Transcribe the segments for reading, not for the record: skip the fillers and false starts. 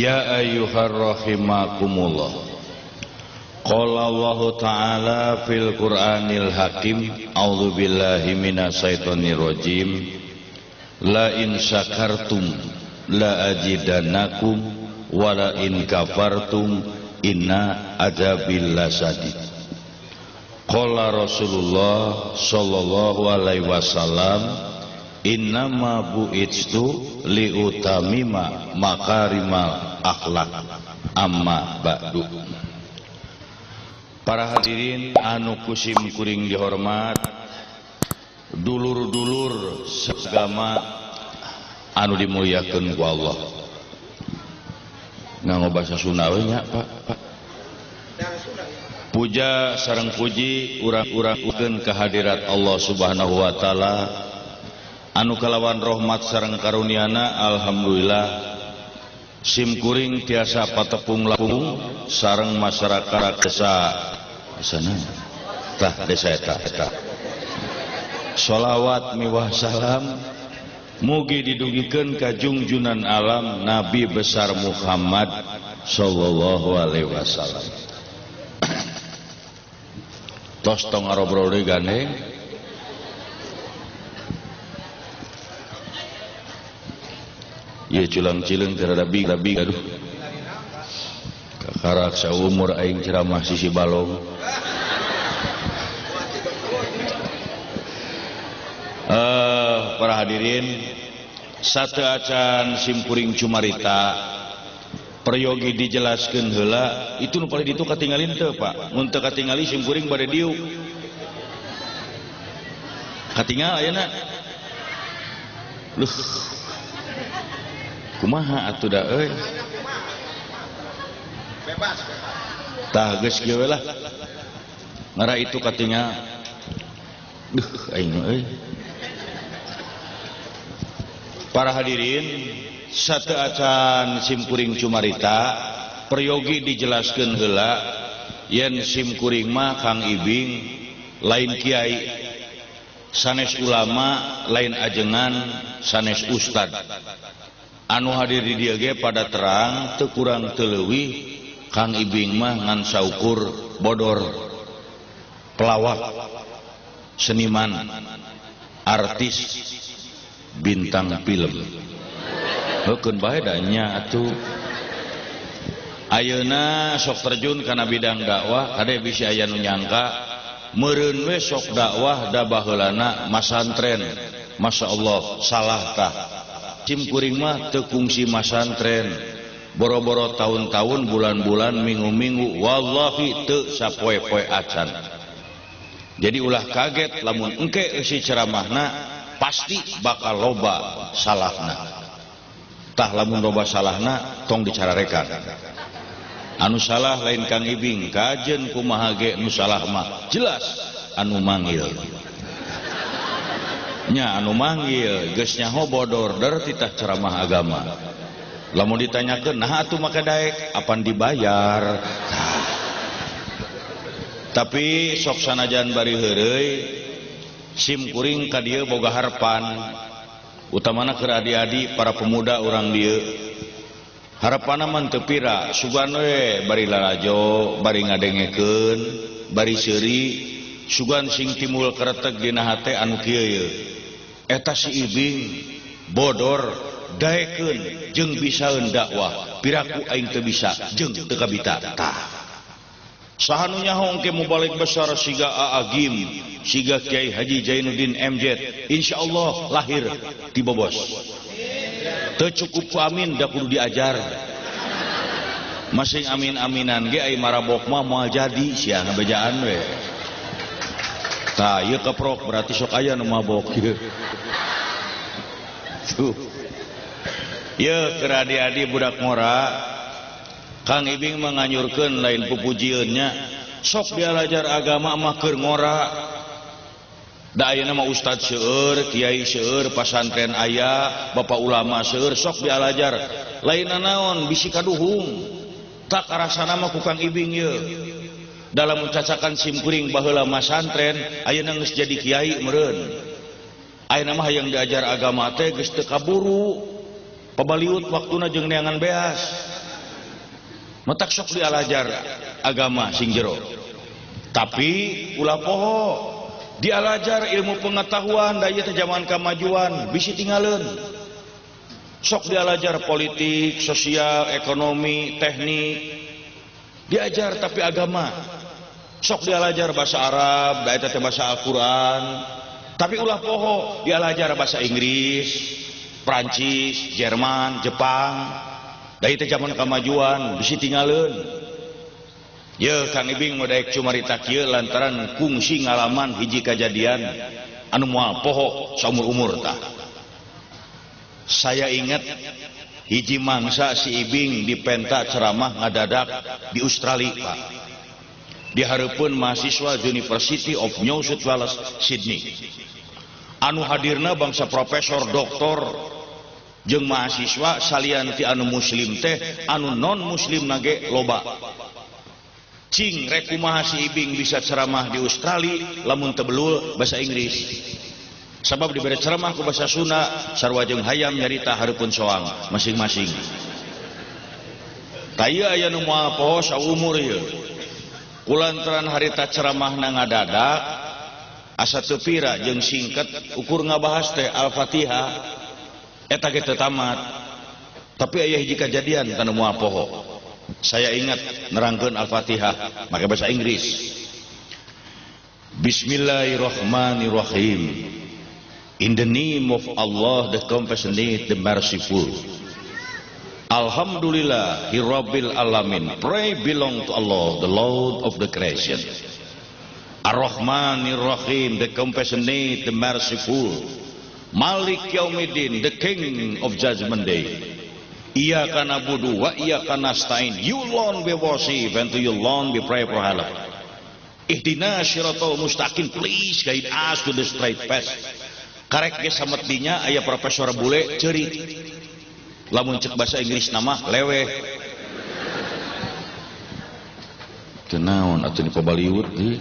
Ya ayyuhar rahimakumullah. Qala Allah Ta'ala fil Qur'anil Hakim. A'udzu billahi minasyaitonir rajim. La in syakartum la azidannakum wa la in kafartum inna adzabil lasadid. Qala Rasulullah sallallahu alaihi wasallam, innama bu'itstu liutamima makarimal akhlak amma ba'du. Para hadirin anu kusim kuring dihormat, dulur-dulur seagama anu dimuliakeun ku Allah. Nganggo basa Sunda we nya, Pak. Puja sareng puji urang-urangkeun kehadirat Allah Subhanahu wa taala anu kalawan rahmat sareng karuniana. Alhamdulillah simkuring tiasa patepung lapung sareng masyarakat desa sana tah desa eta. Sholawat miwah salam mugi didugikeun ka junjunan alam Nabi besar Muhammad sallallahu alaihi wasallam. Tos tong arobrol deui gandeng. Ieu culang-cileung teu rada big aduh. Kakarak saumur aing ceramah sisi balong. Para hadirin, sateu acan simkuring cumarita peryogi dijelaskeun heula itu nu paling ditu katinggalin teu Pak. Mun teu katingali simkuring bade diuk. Katinggal ayeuna. Luh. Kumaha atuh da euy? Bebas. Tah geus kieu lah. Ngara itu katinggal. Duh aing euy. Para hadirin, sateu acan simkuring cumarita peryogi dijelaskeun heula yen simkuring mah Kang Ibing lain kiai, sanes ulama, lain ajengan, sanes ustad. Anu hadir di dieu ge pada terang teu kurang teu leuwih Kang Ibing mah ngan saukur bodor, pelawak, seniman, artis, bintang film. Heukeun bae da nya atuh. Ayeuna sok terjun kana bidang dakwah, kade bisi aya nu nyangka meureun we sok dakwah da baheulana masantren. Masyaallah salah tah. Simkuring mah teu kungsi masantren. Boro-boro tahun-tahun, bulan-bulan, minggu-minggu, wallahi teu sapoe-poe acan. Jadi ulah kaget lamun engke eusi ceramahna pasti bakal loba salahna. Tah lamun loba salahna tong dicararekan. Anu salah lain Kang Ibing, kajen kumaha ge nu salah mah jelas anu manggil. Nya anu manggil geus nyaho bodor derti tah ceramah agama. Lamun ditanyakeun nah atuh maka daek apan dibayar. Tapi sok sanajan bari heureuy simkuring ka dieu boga harapan, utamana keur adi-adi para pemuda urang dieu. Harapanna mah teu pira, sugan we bari lalajo, bari ngadengekeun, bari seuri, sugan sing timbul kareteg dina hate anu kieu ye. Eta si Ibing bodor daekeun jeung bisaeun dakwah, piraku aing teu bisa jeung teu kabita. Tah saha nu nyaho engke mubalik besar siga Aagim, siga Kiai Haji Zainuddin MZ, insyaallah lahir ti bobos. Teu cukup ku amin da kudu diajar. Masing amin-aminan ge ai marabok mah moal jadi sia ngabejaan we. Tah ieu keprok berarti sok aya nu mabok kieu. Tuh. Ieu keur adi-adi budak ngora Kang Ibing menganyurkeun lain pupujieunnya sok dialajar agama mah keur ngora. Da ayeuna mah ustad seueur, kiai seueur, pasantren aya, bapak ulama seueur sok dialajar. Lainna naon bisi kaduhung. Tak karasana mah ku Kang Ibing ye. Dalam mencacakan simkuring baheula masantren ayeuna geus jadi kiai meureun. Ayeuna mah hayang diajar agama teh geus teu kaburu. Pabaliut waktuna jeung neangan beas. metak sok dialajar agama sing jero. Tapi ulah poho dialajar ilmu pengetahuan daya teh zaman kemajuan bisi tinggalin. Sok dialajar politik, sosial, ekonomi, teknik, diajar tapi agama. Sok dialajar bahasa Arab, daya teh bahasa Al-Quran. Tapi ulah poho dialajar bahasa Inggris, Prancis, Jerman, Jepang. Dari teh zaman kemajuan bisi tinggalin. Ya Kang Ibing modaek cumarita kieu lantaran kungsi ngalaman hiji kejadian anu moal poho saumur umur tah. Saya ingat hiji mangsa si Ibing dipenta ceramah ngadadak di Australia Pak. Di hareupeun mahasiswa University of New South Wales Sydney. Anu hadirna bangsa profesor, doktor, jeung mahasiswa salian ti anu muslim teh, anu non muslim nage loba. Cing rek kumaha si Ibing bisa ceramah di Australia lamun teu beulul bahasa Inggris. Sabab diberi ceramah ku bahasa Sunda sarua jeung hayam nyarita hareupeun soang masing-masing. Taya aya nu moal poho saumur ieu. Kulantaran harita ceramahna ngadadak asa teu pira jeung singkat ukur ngabahas teh Al-Fatihah eta ge teu tamat. Tapi aya hiji kejadian tanu moal poho. Saya ingat nerangkeun Al-Fatihah make bahasa Inggris. Bismillahirrahmanirrahim. In the name of Allah, the compassionate, the merciful. Alhamdulillah, Rabbil Alamin. Praise belong to Allah, the Lord of the creation. Ar-Rahmanir-Rahim, the compassionate, the merciful. Malik Yaumiddin, the King of Judgment Day. Iyyaka na'budu wa iyyaka nasta'in. You alone we worship and to you alone we pray for help. Ihdinas siratal mustaqim. Please guide us to the straight path. Karek ge sametinya aya profesor bule ceurik. Lamun cek bahasa Inggris nama leweh. Teu naon atuh dipabaliut deui.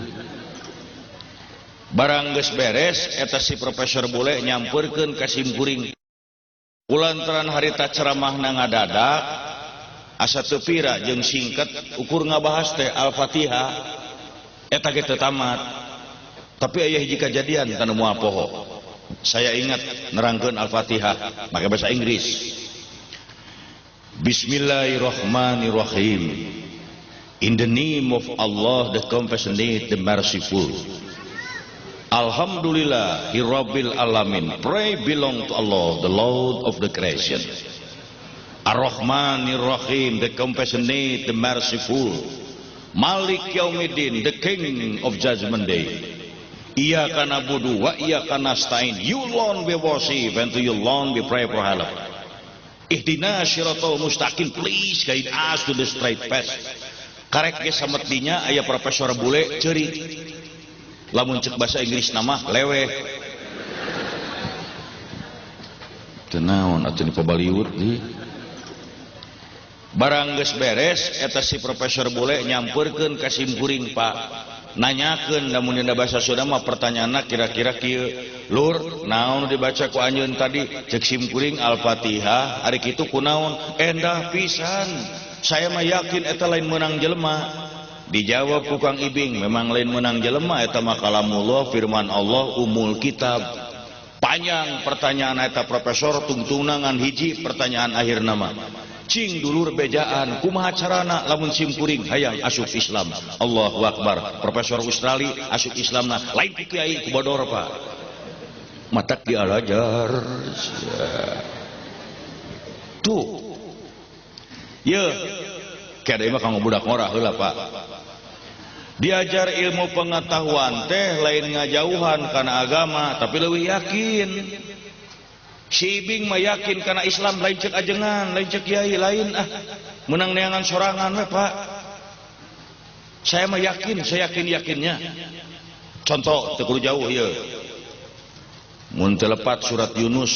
Barang geus beres eta si profesor bule nyampeurkeun ka simkuring. Kulantaran harita ceramahna ngadadak asa teu pira jeung singkat ukur ngabahas teh Al-Fatihah eta ge teu tamat. Tapi aya hiji kejadian tanu moal poho. Saya ingat nerangkeun Al-Fatihah make bahasa Inggris. Bismillahirrahmanirrahim. In the name of Allah, the compassionate, the merciful. Alhamdulillah, Rabbil Alamin. Praise belong to Allah, the Lord of the creation. Ar-Rahmanir-Rahim, the compassionate, the merciful. Malik Yaumiddin, the King of Judgment Day. Iyyaka na'budu wa iyyaka nasta'in. You alone we worship and to you alone we pray for help. Ihdinas siratal mustaqim. Please guide us to the straight path. Karek ge sametinya aya profesor bule ceurik. Lamun cek bahasa Inggris nama leweh. Teu naon atuh dipabaliut deui. Barang geus beres eta si profesor bule nyampeurkeun ka simkuring Pak. Nanyakeun lamun dina bahasa Sunda mah pertanyaanna kira-kira kieu. Lur, naon dibaca ku anjeun tadi? Cek simkuring Al-Fatihah, ari kitu kunaon? Endah pisan. Saya mah yakin eta lain meunang jelema. Dijawab ku Kang Ibing, memang lain menang jelema eta mah kalamullah firman Allah umul kitab. Panjang pertanyaan eta profesor tungtungna ngan hiji pertanyaan akhir nama. Cing dulur bejaan kumaha carana lamun simkuring hayang asup Islam. Allahu Akbar. Profesor Australia asup Islamna lain ku kiai ku bodor Pak. Matak dialajar. Tuh. Ye. Kada mah kanggo budak ngorah heula Pak. Diajar ilmu pengetahuan teh lain ngajauhan kana agama tapi leuwih yakin. Si Ibing mah yakin kana Islam lain cek ajengan, lain cek kiai lain menang neangan sorangan we Pak. Saya mah yakin, saya yakinnya. Contoh teu kudu jauh ieu. Mun teu lepat surat Yunus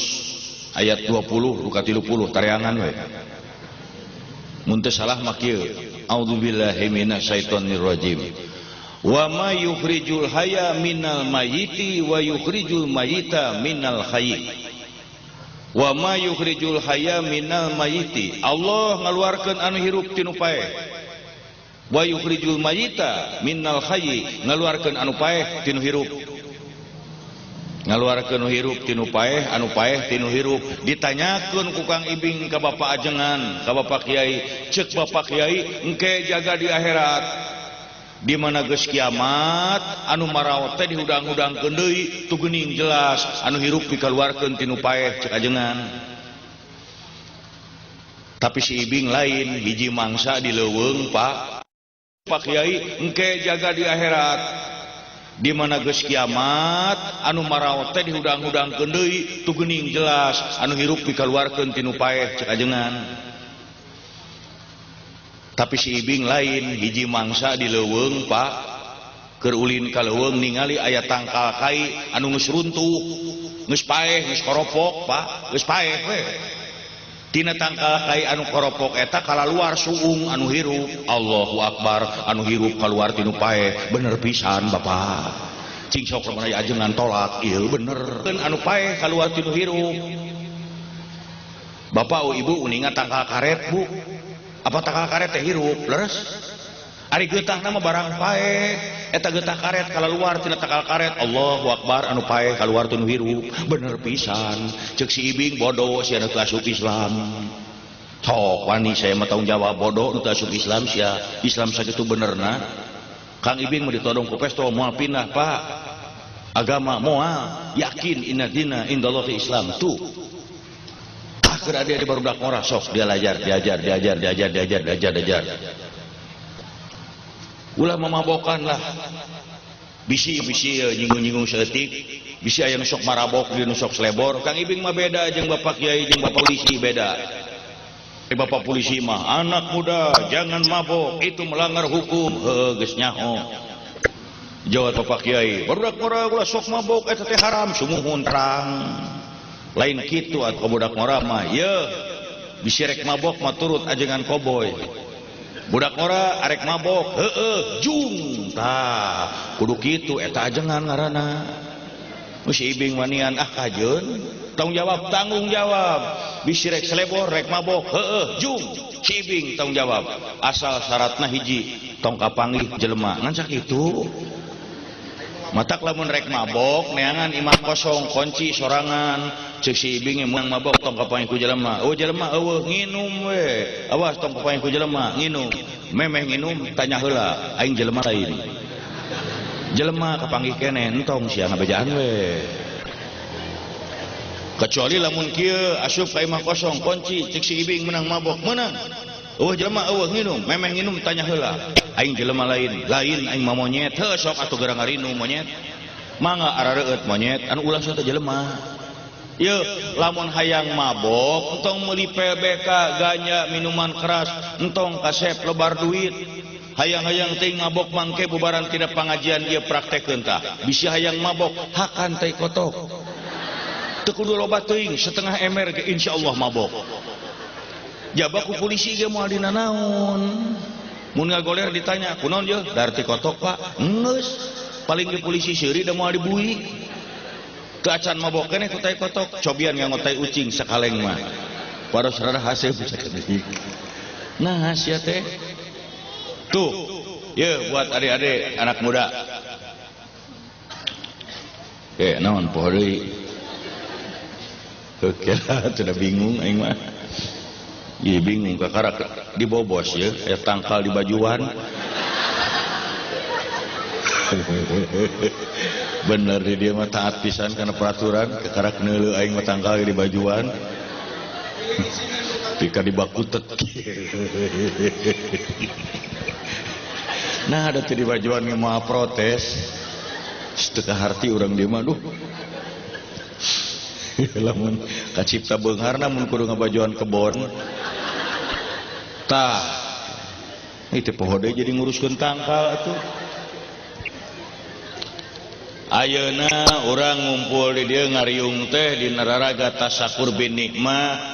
ayat 20 ka 30 tareangan we. Mun teu salah mah kieu. A'udzubillahi minasyaitonir rajim. Wa ma yukhrijul hayya minal mayyiti wa yukhrijul mayyita minal hayy. Wa ma yukhrijul hayya minal mayyiti. Allah ngaluarkeun anu hirup tinu pae. wa yukhrijul mayyita minnal hayyi ngaluarkeun anu paeh tinu hirup, ngaluarkeun hirup tinu paeh, anu paeh tinu hirup. Ditanyakeun ku Kang Ibing ka Bapak Ajengan, ka Bapak Kiai, ceuk Bapak Kiai engke jaga di akhirat di mana geus kiamat anu maraot teh dihudang-hudangkeun deui tu geuning jelas anu hirup dikaluarkeun tinu paeh ceuk Ajengan. Tapi si Ibing lain hiji mangsa di leuweung Pak Kiai engke jaga di akhirat di mana geus kiamat anu maraot teh dihudang-hudangkeun deui tu geuning jelas anu hirup dikaluarkeun tinu paeh ceuk Ajengan. Tapi si Ibing lain hiji mangsa di leuweung Pak keur ulin ka leuweung ningali aya tangkal kai anu geus runtuh, geus paeh, geus koropok Pak, geus paeh we. Tina tangkal kai anu koropok eta kalaluar suung anu hirup. Allahu Akbar, anu hirup kaluar tinu paeh. Bener pisan Bapak. Cing sok aya Ajengan tolak, ieu bener. Anu paeh kaluar tinu hirup. Bapak o Ibu uninga tangkal karet Bu. Apa tangkal karet teh hirup? Leres. Ari geutahna mah barang paeh. Eta geutah karet kalaluar tina tangkal karet. Allahu Akbar, anu paeh kaluar tinu hirup. Bener pisan. Ceuk si Ibing bodoh sia nu teu asup Islam. Sok wani saya mah tanggung jawab bodoh nu teu asup Islam sia. Islam sakitu benerna. Kang Ibing mah ditodong ku pesto moal pindah Pak. Agama moal yakin inna dina indallahi Islam tuh. Akhir dia di barudak ngora sok dia diajar. Ulah memabokan lah. Bisi nyinggung-nyinggung seetik, bisi aya nu sok marabok, dia nu sok selebor. Kang Ibing mah beda jeung Bapak Kiai jeung Bapak Polisi beda. Bapak Polisi mah anak muda jangan mabok, itu melanggar hukum. Geus nyaho. Jawab Bapak Kiai, barudak ngora ulah sok mabok eta teh haram sumuhun terang. Lain kitu atuh budak ngora mah, ye bisi rek mabok mah turut ajengan koboy. Budak ngora arek mabok, jung tah kudu kitu eta ajengan ngaranna. Si Ibing wanian kajeun tanggung jawab bisi rek selebor rek mabok, jung si Ibing tanggung jawab asal syaratna hiji tong kapanggih jelema ngan sakitu. Matak lamun rek mabok neangan imah kosong kunci sorangan ceuk si Ibing meunang mabok tong kapanggih ku jelema. Oh jelema eueuh nginum we. Awas tong kapanggih ku jelema nginum. Memeh nginum tanya heula aing jelema lain. Jelema kapanggih keneh entong sia ngabejaan we. Kecuali lamun kieu asup ka imah kosong kunci ceuk si Ibing meunang mabok meunang. Oh jelema eueuh nginum, memeh nginum tanya heula. Aing jelema lain aing mah monyet. Heuh sok atuh gerang ngarinu monyet. Mangga arareueut monyet anu ulah teh jelema. Ye lamun hayang mabok entong meuli PBK ganja minuman keras entong kasep lebar duit. Hayang-hayang teuing mabok mangke bubaran tidak pangajian ieu praktekeun tah. Bisi hayang mabok hakan teh kotok. Teu kudu loba teuing setengah emer ge insyaallah mabok. Jaba ku polisi ge moal dina naon. Mun ngagoler ditanya, "Kunaon je?" "Darti kotok, Pak." "Geus, paling ge polisi seuri da moal dibui." Teu acan mabok keneh ku tai kotok, cobian nganggo tai ucing sakaleng mah. Paros rada haseup sakitu. Nah, sia teh. Tuh, ye buat adik-adik anak muda. Naon poho deui? Oke lah, sudah bingung aing mah. Iya bingung kakara dibobos ya, tangkal di bajuan. Bener dia mah taat pisan karena peraturan, kakara neuleuh aing mah tangkal di bajuan. Pika dibakutet. Nah ada teh di bajuan ge moal protes. Setengah harti urang dia mah duh. Lamun kacipta beungarna mun kudu ngabajuan kebon. Tah. Itu poho deui jadi nguruskeun tangkal atuh. Ayeuna urang ngumpul di dieu ngariung teh di Nararaga Tasakur bin Nikmah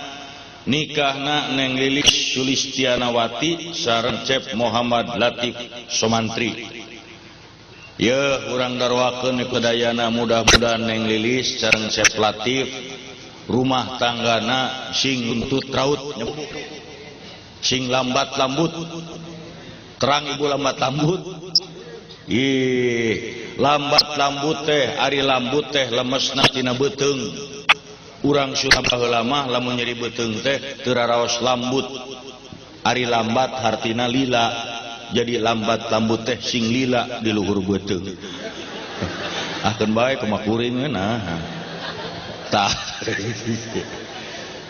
nikahna Neng Lilis Sulistianawati sareng Cep Muhammad Latif Somantri. Ya urang darwakeun kedayana mudah-mudahan Neng Lilis sareng Cep Latif rumah tanggana sing untut raut sing lambat lambut terang ibu lambat lambut. Lambat lambut teh ari lambut teh lemesna tina beuteung. Urang sunah baheula mah lamun nyeri beuteung teh teu raraos lambut. Ari lambat hartina lila. Jadi lambat lambut teh sing lila di luhur beuteung. Ahkeun bae kumaha kuring nah. Tah.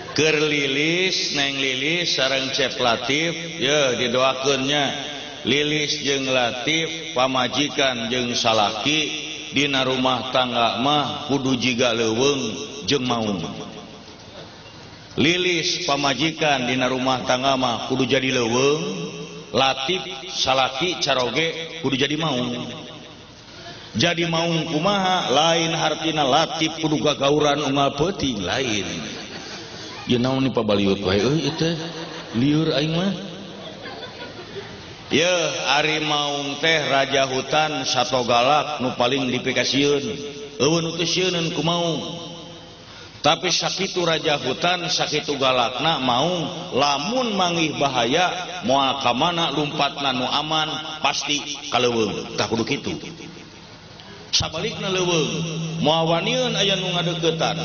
Keur Lilis, Neng Lilis sareng Cep Latif, ye didoakeunnya. Lilis jeung Latif pamajikan jeung salaki dina rumah tangga mah kudu jiga leuweung jeung maung. Lilis pamajikan dina rumah tangga mah kudu jadi leuweung, Latif salaki caroge kudu jadi maung. Jadi maung kumaha lain hartina Latif kudu gagauran unggal peuting lain. Ye naon ni pabaliut wae euy teh lieur aing mah. Ye ari maung teh raja hutan sato galak nu paling dipikasieun. Eueun nu teu sieunun ku maung. Tapi sakitu raja hutan sakitu galakna maung lamun manggih bahaya moal ka mana lumpatna nu aman pasti kaleuweung. Tah kudu kitu. Sabalikna leuweung moal wanieun aya nu ngadeuketan.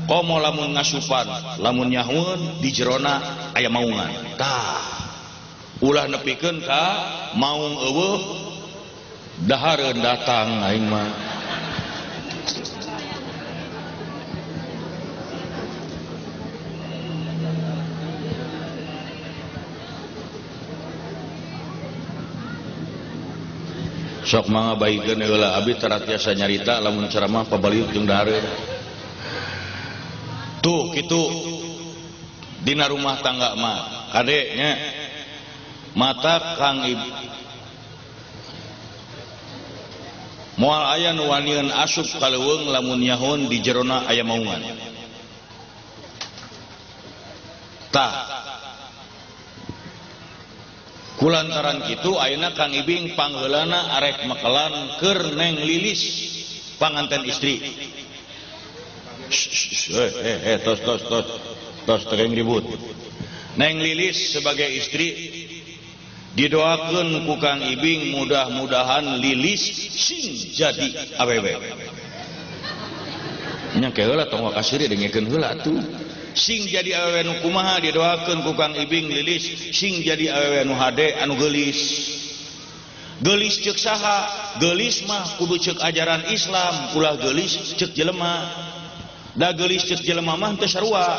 Komo lamun ngasupan, lamun nyahueun di jerona aya maungan. Tah ulah nepikeun ka maung eueuh dahareun datang aing mah. Sok mangga baikeun heula abdi taratiasa nyarita lamun ceramah pabaliut jeung dahareun. Tuh kitu dina rumah tangga mah kade nya mata Kang Ibu moal aya nu wanieun asup kaleuweung lamun nyahoon di jerona aya maungan. Tah kulantaran kitu ayeuna Kang Ibing pangheulana arek makelan keur Neng Lilis panganten istri. Tos tereng ribut. Neng Lilis sebagai istri didoakeun ku Kang Ibing mudah-mudahan Lilis sing jadi awewe. Nya keula tong kasiri dengekeun heula atuh. Sing jadi awewe nu kumaha didoakeun ku Kang Ibing Lilis sing jadi awewe nu hade anu geulis. Geulis ceuk saha? Geulis mah kudu ceuk ajaran Islam, ulah geulis ceuk jelema. Da geulis ceuk jelema mah teu sarua.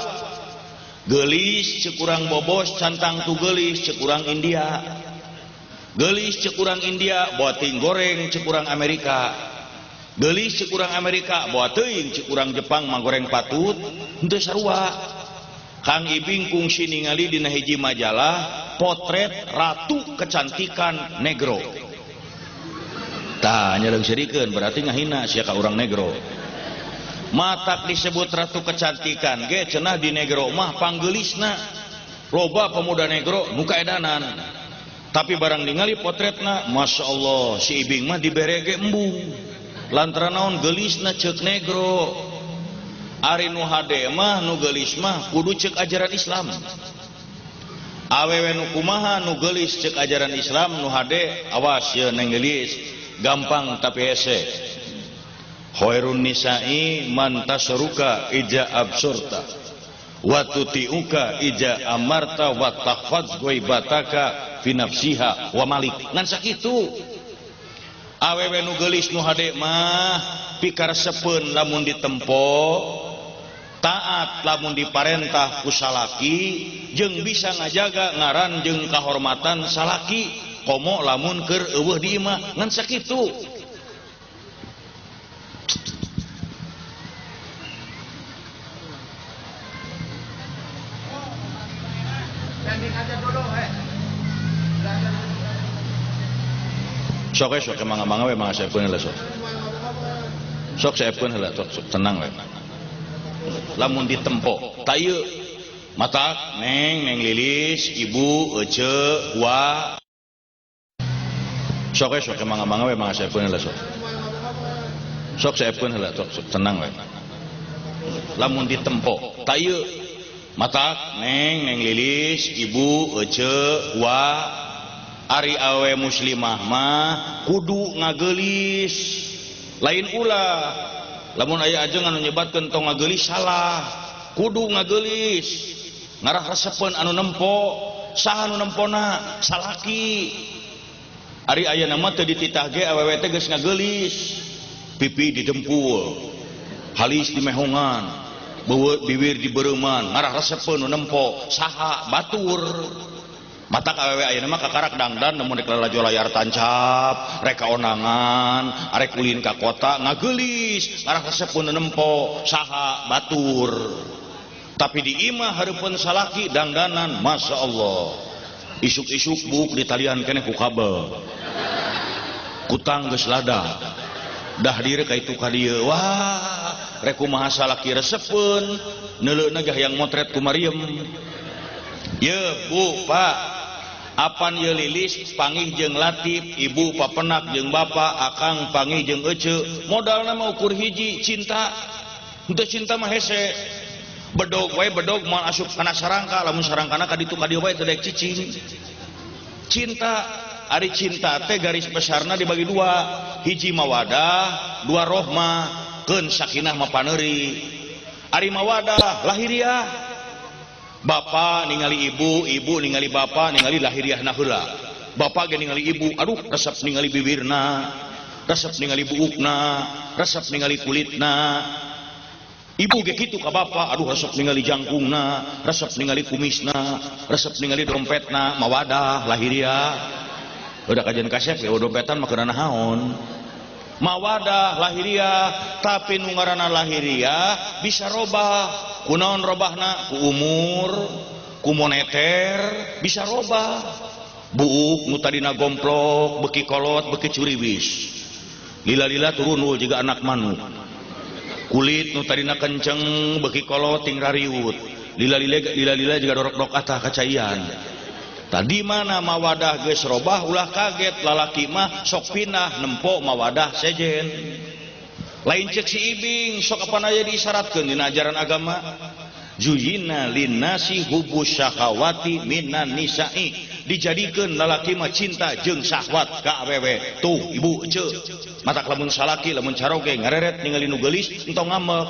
Geulis ceuk urang bobos cantang tu geulis ceuk urang India. Geulis ceuk urang India bawa ting goreng ceuk urang Amerika. Geulis ceuk urang Amerika bawa teuing ceuk urang Jepang mah goreng patut teu sarua. Kang Ibing kungsi ningali dina hiji majalah potret ratu kecantikan negro. Tah nya leung serikeun berarti ngahina sia ka urang negro. Matak disebut ratu kecantikan ge cenah di negro mah panggeulisna loba pemuda negro nu kaedanan. Tapi barang ningali potretna Masya Allah si Ibing mah dibere ge embung lantaran naon geulisna ceuk negro. Ari nu hade mah nu geulis mah kudu ceuk ajaran Islam. Awewe nu kumaha nu geulis ceuk ajaran Islam nu hade awas ye Neng Lilis gampang tapi hese. Khairun nisa'i man tasruka ija absurta wa tuti'uka ija amarta wa tahfaz ghaibataka fi nafsiha wa malik. Ngan sakitu awewe nu geulis nu hade mah pikaresepeun lamun ditempo, taat lamun diparentah ku salaki, jeung bisa ngajaga ngaran jeung kahormatan salaki, komo lamun keur eueuh di imah. Ngan sakitu sok mangga we mangga saepkeun heula sok. Sok saepkeun heula sok tenang we. Lamun ditempo ta ieu matak Neng Lilis, Ibu, Ece, Wa. Sok mangga we mangga saepkeun heula sok. Sok saepkeun heula sok tenang we. Lamun ditempo ta ieu matak Neng Lilis, Ibu, Ece, Wa. Ari awe muslimah mah kudu ngagelis lain ulah lamun aya aja anu nyebatkeun tong ngagelis salah kudu ngagelis ngarah resepen anu nempo saha anu nempona salaki ari aya nama teu dititah ge awewe teh geus ngagelis pipi didempul halis di mehongan beueut bibir dibeureman ngarah resepen anu nempo saha batur mata awewe aya nama kakarak dangdan namun rek lalajo layar tancap rek kaonangan arek ulin ka kota ngagelis ngarah resepen anu nempo saha batur tapi di imah hareupeun salaki dangdanan masya Allah isuk-isuk buk ditalian keneh ku kabel kutang geus lada dah diri ka itu ka dieu wah rek kumaha salaki resepeun neuleuna gah yang motret ku Maryam ye bu pak apan ye lilis panggih jeung Latif ibu papenak jeung bapak akang panggih jeung ece modalna mah ukur hiji cinta henteu cinta mah hese bedog wae bedog moal asup kana sarangka lamun sarangkana ka ditu ka dieu wae teu daek cicing cinta ari cinta teh garis besarna dibagi dua hiji mawadah dua rohmah keun sakinah mapaneuri ari mawadah lahiriah bapa ningali ibu ibu ningali bapa ningali lahiriahna heula bapa ge ningali ibu aduh resep ningali bibirna resep ningali buukna resep ningali kulitna ibu ge kitu ka bapa aduh resep ningali jangkungna resep ningali kumisna resep ningali dompetna mawadah lahiriah udah kajian kasep ya dompetan mah keunana naon mawadah lahiriah tapi nu ngaranna lahiriah bisa robah kunaon robahna ku umur ku moneter bisa robah buuk nu tadina gomplok beki kolot beki curiwis lila-lila turun jiga anak manuk kulit nu tadina kenceng beki kolot ting rariut lila-lila juga dorok-dorok atah kacaian tadi mana mawadah geus robah ulah kaget lalaki mah sok pindah nempo mawadah sejen lain cek si ibing sok apana aya diisyaratkeun dina ajaran agama zuyina linnasi hubus syahawati minan nisa'i dijadikeun lalaki mah cinta jeung syahwat ka awewe tuh ibu ece matak lamun salaki lamun caroge ngareret ningali nu geulis entong ngambek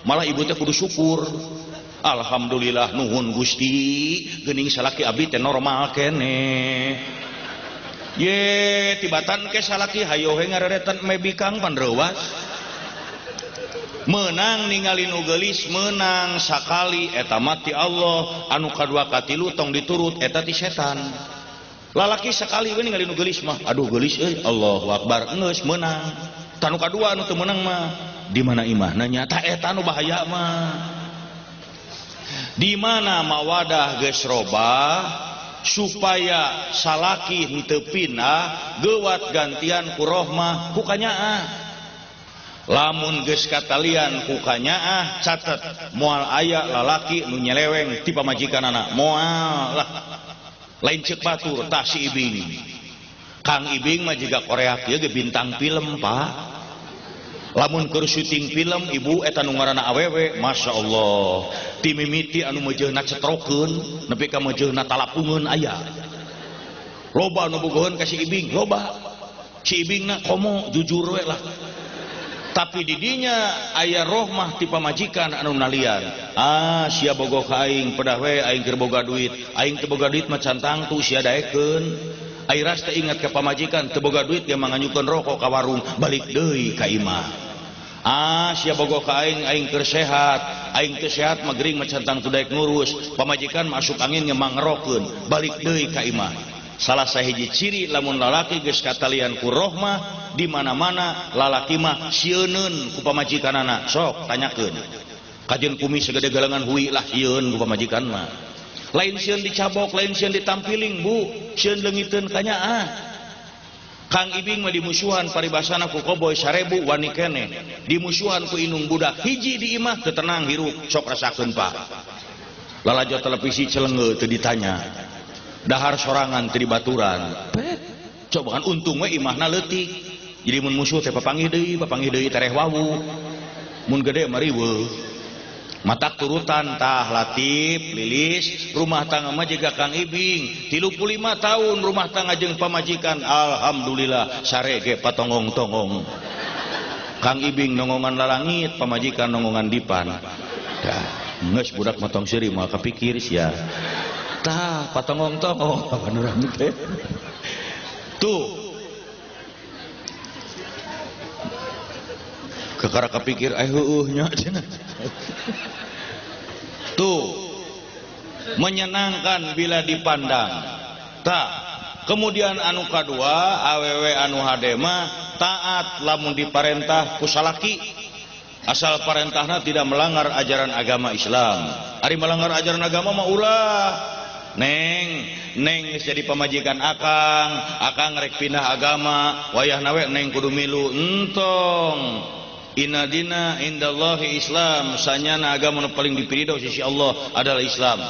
malah ibu teh kudu syukur alhamdulillah nuhun Gusti geuning salaki abdi teh normal keneh ye tibatan ke salaki hayo he ngareretan mebikang pandrewas menang ningali nu geulis menang sakali eta mati Allah anu kadua katilu tong diturut eta ti setan lalaki sakali we ningali nu geulis mah aduh geulis euy Allahu akbar geus menang tanu kadua anu teu menang mah di mana imahna nyata eta nu bahaya mah di mana mawadah geus robah supaya salaki henteu pindah geuwat gantian ku rohmah ku kanyaah lamun geus katalian ku kanyaah catet moal aya lalaki nu nyeleweng ti pamajikanana moal lah lain ceuk batur tah si ibing Kang Ibing mah jiga Korea kieu ge bintang film pak lamun keur syuting film ibu eta nu ngaranna awewe masya Allah ti mimiti anu meujeuhna cetrokeun nepi ka meujeuhna talapungeun aya loba anu bogoheun ka si Ibing loba si Ibingna komo jujur we lah tapi di dinya aya rohmah ti pamajikan anu nalian sia bogoh ka aing pedah we aing keur boga duit aing teu boga duit mah cantang tu sia daekeun aing ras teh ingat ka pamajikan teu boga duit dia manganyukeun rokok ka warung balik deui ka imah sia bogoh ka aing keur sehat aing teu sehat mah gering mah cantang teu daek ngurus pamajikan masuk angin ngemangrokeun balik deui ka imah salah sahiji ciri lamun lalaki geus katalian ku rohmah di mana-mana lalaki mah sieuneun ku pamajikanana sok tanyakeun kajeun kumis segede galengan hui lah sieun ku pamajikan mah lain sieun dicabok lain sieun ditampiling bu sieun leungiteun kanyaah Kang Ibing mah dimusuhan paribasana ku koboy 1000 wani keneh dimusuhan ku inung budak hiji di imah teu tenang hirup sok rasakeun pak lalajo televisi celenge teu ditanya dahar sorangan teu dibaturan coba kan untung we imahna leutik jadi mun musuh teh papanggih deui tereh wawu mun gede mah riweuh mata turutan tah Latif Lilis rumah tangga mah juga Kang Ibing 35 tahun rumah tangga jeung pamajikan alhamdulillah sarege patongong-tongong Kang Ibing nongongan lalangit pamajikan nongongan dipan dah geus budak motong siri mah kapikir sia tah patongong-tongong panuran teh tuh kekara kapikir heueuhnya cenah tuh menyenangkan bila dipandang tak kemudian anu kadua awewe anu hade mah taat lamun diparentah ku salaki asal parentahna tidak melanggar ajaran agama Islam ari melanggar ajaran agama mah ulah neng geus jadi pamajikan akang rek pindah agama wayahna we neng kudu milu entong inna dina indallahi Islam sanyana agama nu paling dipirido sisi Allah adalah Islam.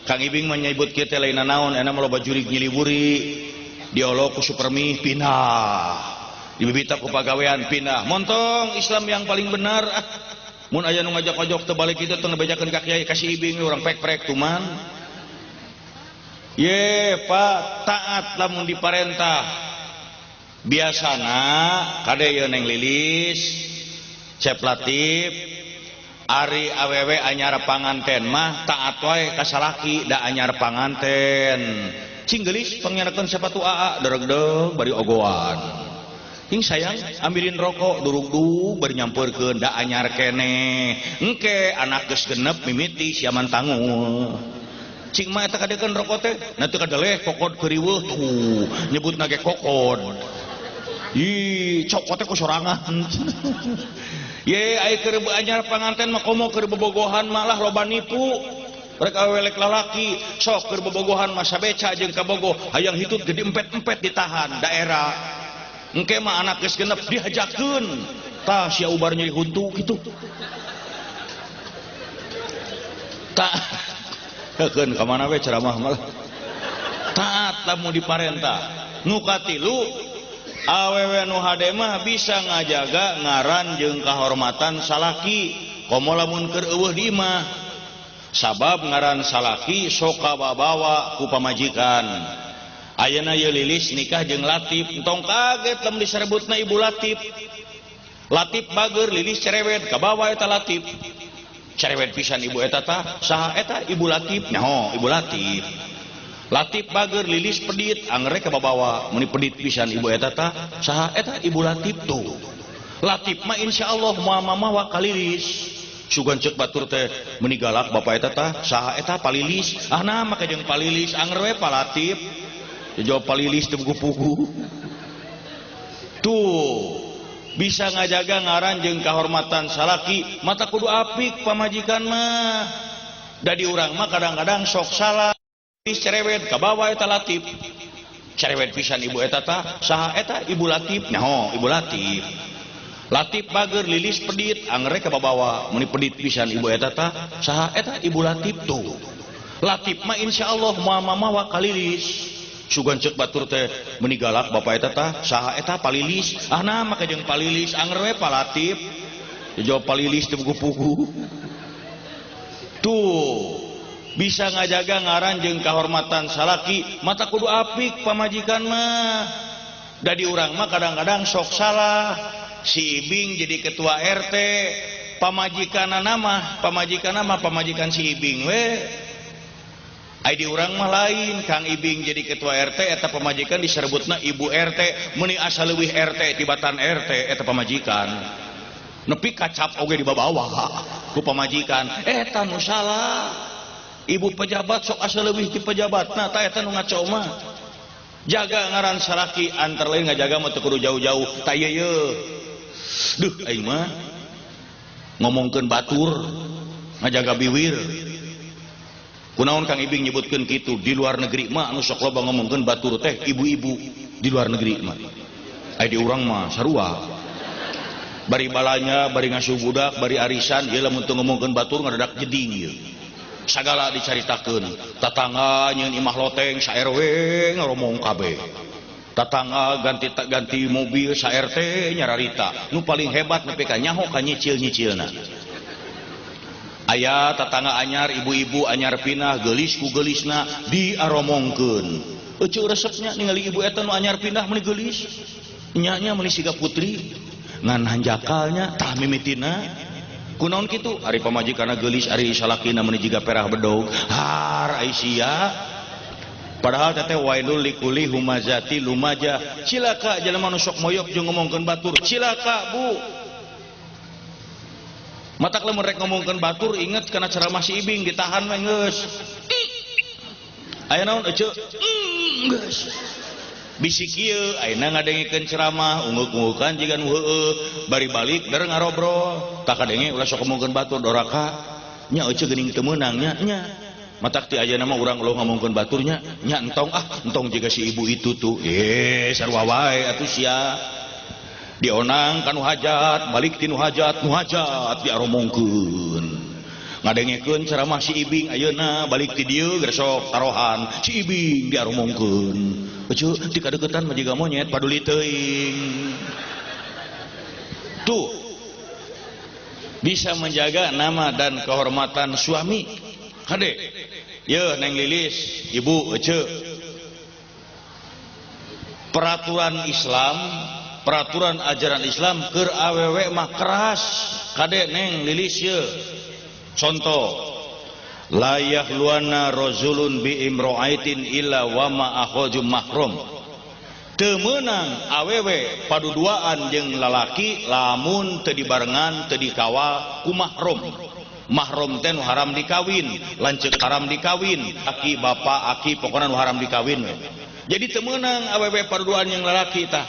Kang Ibing menyebut kita lain naon enak loba jurig nyiliburi diolok ku supermi pindah dibibita ku pagawean pindah montong Islam yang paling benar mun aya nu ngajak-ojok teu balik kitu teu ngabejakeun ka kiai kasih Ibing urang pek-pek tuman ye Pak taat lamun diparentah biasana kade ye neng Lilis Cep Latif ari awewe anyar panganten mah taat wae ka salaki da anyar panganten cing geulis pangyarakeun sepatu AA dereg-deg bari ogoan ing sayang ambilin rokok durug-dug bari nyampeurkeun da anyar keneh engke anak geus genep mimiti siaman tangguh cing mah eta kadekeun rokok teh na teu kadeleh kokod keriweuh tuh nyebutna ge kokod ih cokot teh ku sorangan ye ai keur anyar panganten mah komo keur bobogohan malah loba nipu rek awelek lalaki sok keur bobogohan mah sabeca jeung kabogoh hayang hitut gede empet-empet ditahan daerah engke mah anak geus genep dihajakeun tah sia ubar nyeri huntu kitu tah keun ka mana we ceramah malah taat lamun diparentah nu katilu awewe nu hade mah bisa ngajaga ngaran jeung kahormatan salaki komo lamun keur eueuh di imah sabab ngaran salaki sok kabawa ku pamajikan ayeuna ye Lilis nikah jeung Latif entong kaget lamun disarebutna Ibu Latif Latif bageur Lilis cerewet kabawa eta Latif cerewet pisan ibu eta tah saha eta Ibu Latif nyaho Ibu Latif Latif bager Lilis pedit anggrek kababawa meni pedit pisan ibu eta tah saha eta Ibu Latif tuh Latif mah insyaallah moal mamawa ka Lilis sugan ceuk batur teh meni galak bapa eta tah saha eta Palilis ahna maka jeung Palilis angger we Pa Latif dijawab Palilis teu pugu-pugu tuh bisa ngajaga ngaran jeung kahormatan salaki mata kudu apik pamajikan mah da di urang mah kadang-kadang sok salah cerewet kabawa eta Latif cerewet pisan ibu eta tah saha eta Ibu Latif nyaho Ibu Latif Latif bager Lilis pedit anggrek kabawa meni pedit pisan ibu eta tah saha eta Ibu Latif tuh Latif mah insyaallah moal mamawa ka Lilis sugan ceuk batur teh meni galak bapa eta tah saha eta Palilis ahna maka jeung Palilis angger we Pa Latif dijawab Palilis teu pugu-pugu tuh bisa ngajaga ngaran jeung kahormatan salaki mata kudu apik pamajikan mah da di urang mah kadang-kadang sok salah si Ibing jadi ketua RT pamajikanana mah pamajikan si Ibing we ai di urang mah lain Kang Ibing jadi ketua RT eta pamajikan diserebutna Ibu RT meni asa leuwih RT tibatan RT eta pamajikan nepi kacap oge dibabawa ku pamajikan eta nu salah ibu pejabat sok asa leuwih ti pejabatna tah eta nu ngaco mah jaga ngaran salaki antar lain ngajaga mah teu kudu jauh-jauh tah ieu duh aing mah ngomongkeun batur ngajaga biwir kunaon Kang Ibing nyebutkeun kitu di luar negeri mah anu sok loba ngomongkeun batur teh ibu-ibu di luar negeri mah ai di urang mah sarua bari balanya bari ngasuh budak bari arisan ieu lamun teu ngomongkeun batur ngadadak jeding ieu sagala dicaritakeun tatangga nyeun imah loteng sa RW ngaromong kabeh tatangga ganti mobil sa RT nyararita nu paling hebat nepi ka nyaho ka nyicil-nyicilna aya tetangga anyar ibu-ibu anyar pindah gelis ku gelisna diaromongkeun eueuh resepnya ningali ibu eta nu anyar pindah meuni gelis nya meuni siga putri ngan hanjakalnya tah mimitina kunaon kitu ari pamajikanna gelis ari salakina meuni jiga perah bedog har Aisyah padahal teteh wailul likuli humazati lumaja cilaka jelema nu sok moyok jeung ngomongkeun batur cilaka bu matak lamun rek ngomongkeun batur inget kana ceramah si Ibing ditahan we geus aya naon ece geus bisi kieu ayeuna ngadengikeun ceramah ungguk-unggukan jiga nu heueuh bari balik der ngarobrol tak kadenge ulah sok ngomongkeun batur doraka nya ece geuning teu meunang nya matak ti ayeuna mah urang ulah ngomongkeun baturnya nya entong entong jiga si ibu itu tuh sarua wae atuh sia dionang kanu hajat balik tinu hajat diaromongkeun ngadengikeun ceramah si Ibing ayeuna balik ti dieu geus sok tarohan si Ibing diaromongkeun eueuh ti kadeuketan mah jiga monyet paduli teuing tuh bisa menjaga nama dan kehormatan suami hade ye Neng Lilis ibu eueuh peraturan Islam peraturan ajaran Islam keur awewe mah keras kade Neng Lilis ye contoh la yahluana rajulun bi imra'atin illa wa ma akhaju mahram teu meunang awewe paduduaan jeung lalaki lamun teu dibarengan teu dikawal ku mahram teh nu haram dikawin lanceuk haram dikawin aki bapa aki pokona nu haram dikawin we jadi teu meunang awewe paduduaan jeung lalaki tah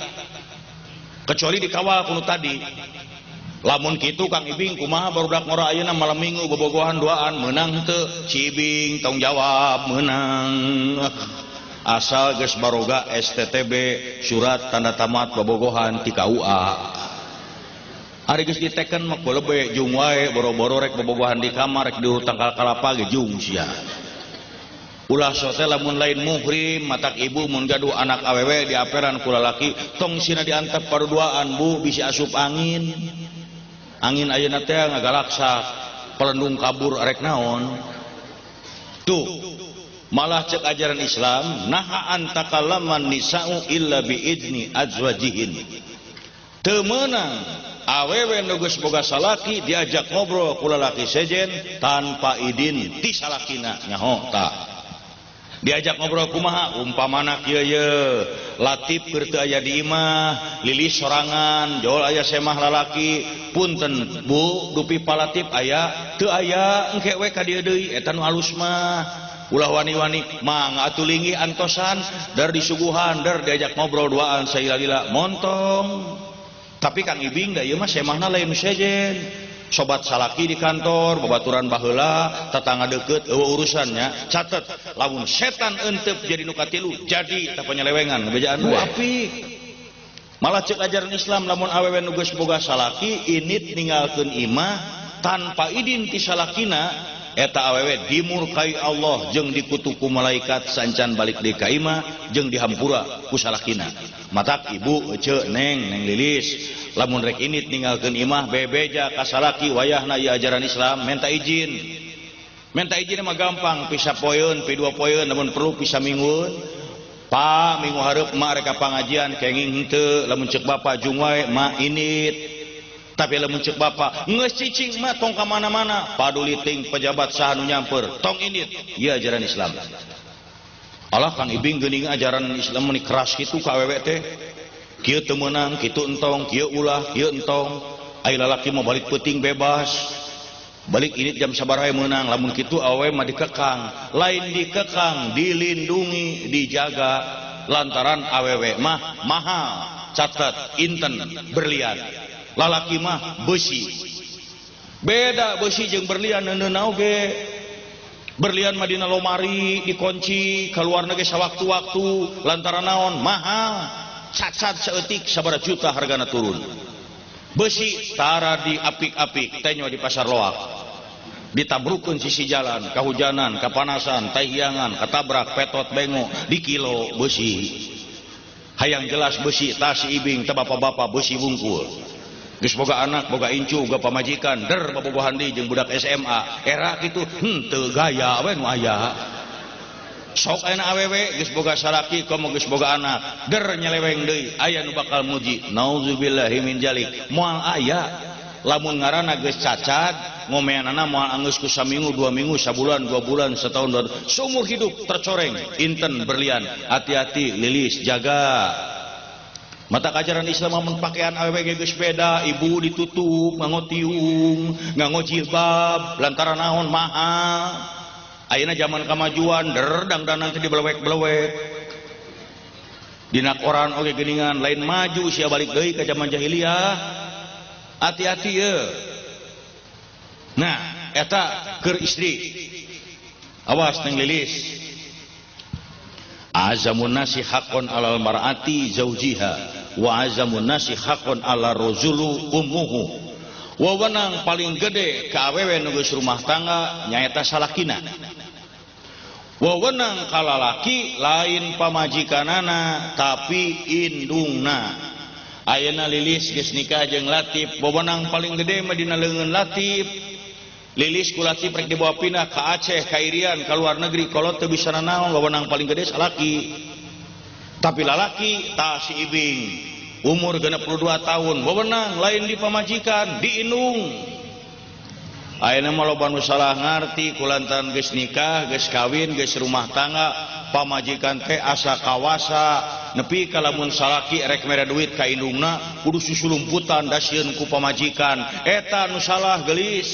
kecuali dikawal kuno tadi lamun kitu Kang Ibing kumaha barudak ngora ayeuna malam minggu bobogohan duaan meunang teu si Ibing tanggung jawab meunang asal geus baroga STTB surat tanda tamat bobogohan ti KUA ari geus diteken mah lebe jung wae boro-boro rek bobogohan di kamar rek diutang kalapa ge jung sia ulah sote lamun lain muhrim matak ibu mun gaduh anak awewe di aperan ku lalaki tong sina diantep paduduaan bu bisi asup angin ayeuna teh ngagalaksak pelendung kabur arek naon tuh malah cek ajaran Islam naha antakallaman nisa'u illa bi idni azwajihin teu meunang awewe nu geus boga salaki diajak ngobrol ku lalaki sejen tanpa idin ti salakina nyaho tah diajak ngobrol kumaha umpamana kieu ye Latif keur teu aya di imah Lilis sorangan jol aya semah lalaki punten Bu dupi palatif aya teu aya engke we ka dieu deui eta nu halus mah ulah wani-wani mah atuh linggi antosan dar disuguhan dar diajak ngobrol duaan sailila montong tapi Kang Ibing da ieu mah semahna lain sejen sobat salaki di kantor babaturan baheula tetangga deket urusannya catet lamun setan entep jadi nu katilu jadi teu penyelewengan ngabejaan we apik malah cek ajaran Islam lamun awewe nu geus boga salaki init ninggalkeun imah tanpa idin ti salakina eta awewe dimurkai Allah jeung dikutuk ku malaikat sancan balik deui ka imah jeung dihampura ku salakina matak ibu eueuh Neng Lilis lamun rek init ninggalkeun imah bebeja ka salaki wayahna ieu ajaran Islam minta izin mah gampang pisa poeun pi 2 poeun lamun perlu pisa minggueun pa minggu hareup mah rek ka pangajian kenging henteu lamun ceuk bapa jung wae mah init tapi lamun ceuk bapa geus cicing mah tong ka mana-mana paduli ting pejabat saha nu nyamper tong init ieu ajaran Islam alah Kang Ibing geuning ajaran Islam meni keras kitu ka awewe teh kieu teu meunang kitu entong kieu ulah kieu entong ai lalaki mah balik peuting bebas balik init jam sabaraha meunang lamun kitu awewe mah dikekang lain dikekang dilindungi dijaga lantaran awewe mah mahal catat inten berlian lalaki mah besi beda besi jeung berlian neuneuh oge berlian mah dina lomari dikunci kaluar ge sawaktu-waktu lantaran naon mahal cacat seetik sabaraha juta hargana turun besi tara di apik-apik tenyo di pasar loak ditabrukeun sisi jalan kahujanan kapanasan tahiangan katabrak petot bengo di kilo besi hayang jelas besi tas Ibing teh bapak-bapak besi wungkul geus boga anak boga incu boga pamajikan der babogohan deui jeung budak SMA era kitu teu gaya we nu aya sok ayeuna awewe geus boga salaki komo geus boga anak der nyeleweng deui aya nu bakal muji nauzubillahi min jalik moal aya lamun ngaranna geus cacat ngomeanana moal anggeus ku saminggu 2 minggu sabulan 2 bulan setahun 2 tahun seumur hidup tercoreng inten berlian hati-hati lilis jaga mata kajaran Islam mun pakaian awewe geus beda ibu ditutup nganggo tiung nganggo jilbab lantaran naon mahal ayeuna zaman kamajuan der dangdanan teh dibelewek-belewek dina koran oge geuningan lain maju sia balik deui ka zaman jahiliyah hati-hati ya nah eta keur istri awas neng lilis azamun nasi haqqun alal mar'ati zaujiha wa azamun nasi haqqun ala rajulu ummuhu wewenang paling gede ka awewe nu geus rumah tangga nyaeta salakina wewenang ka lalaki lain pamajikanana tapi indungna ayeuna lilis geus nikah jeung Latif wewenang paling gede mah dina leungeun Latif lilis ku Latif rek dibawa pindah ka Aceh ka Irian ka luar negeri kolot teu bisa nanaon wewenang paling gede salaki tapi lalaki ta si ibing umur 62 tahun wewenang lain di pamajikan di indung ayeuna mah loba nu salah ngarti kulantaran geus nikah geus kawin geus rumah tangga pamajikan teh asa kawasa nepi ka lamun salaki rek mere duit ka indungna kudu susulumputan dasieun ku pamajikan eta nu salah geulis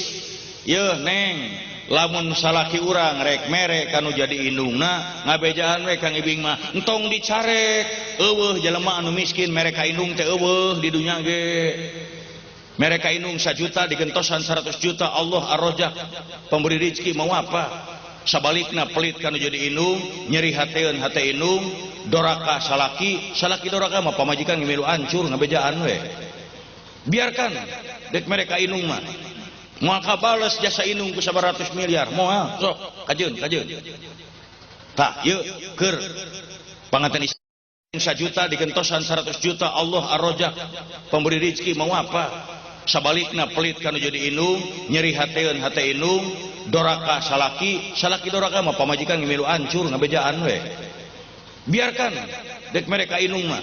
yeuh neng lamun salaki urang rek mere kanu jadi indungna ngabejaan we Kang Ibing mah entong dicarek eueuh jelema anu miskin mere ka indung teh eueuh di dunya ge mere ka indung 1 juta digentosan 100 juta Allah ar-Razzaq pemberi rezeki mau apa sabalikna pelit kanu jadi indung nyeri hateun hate indung doraka salaki doraka mah pamajikan ngimilu hancur ngabejaan we biarkan dek mere ka indung mah moal kabales jasa indung ku 100 miliar moal sok kajeun tah yeuh keur panganten 1 juta digentosan 100 juta Allah ar-Razzaq pemberi rezeki mau apa sabalikna pelit kanu jadi indung nyeri hateun hate indung doraka salaki doraka mah pamajikan ngimilu hancur ngabejaan we biarkan dek mereka indung mah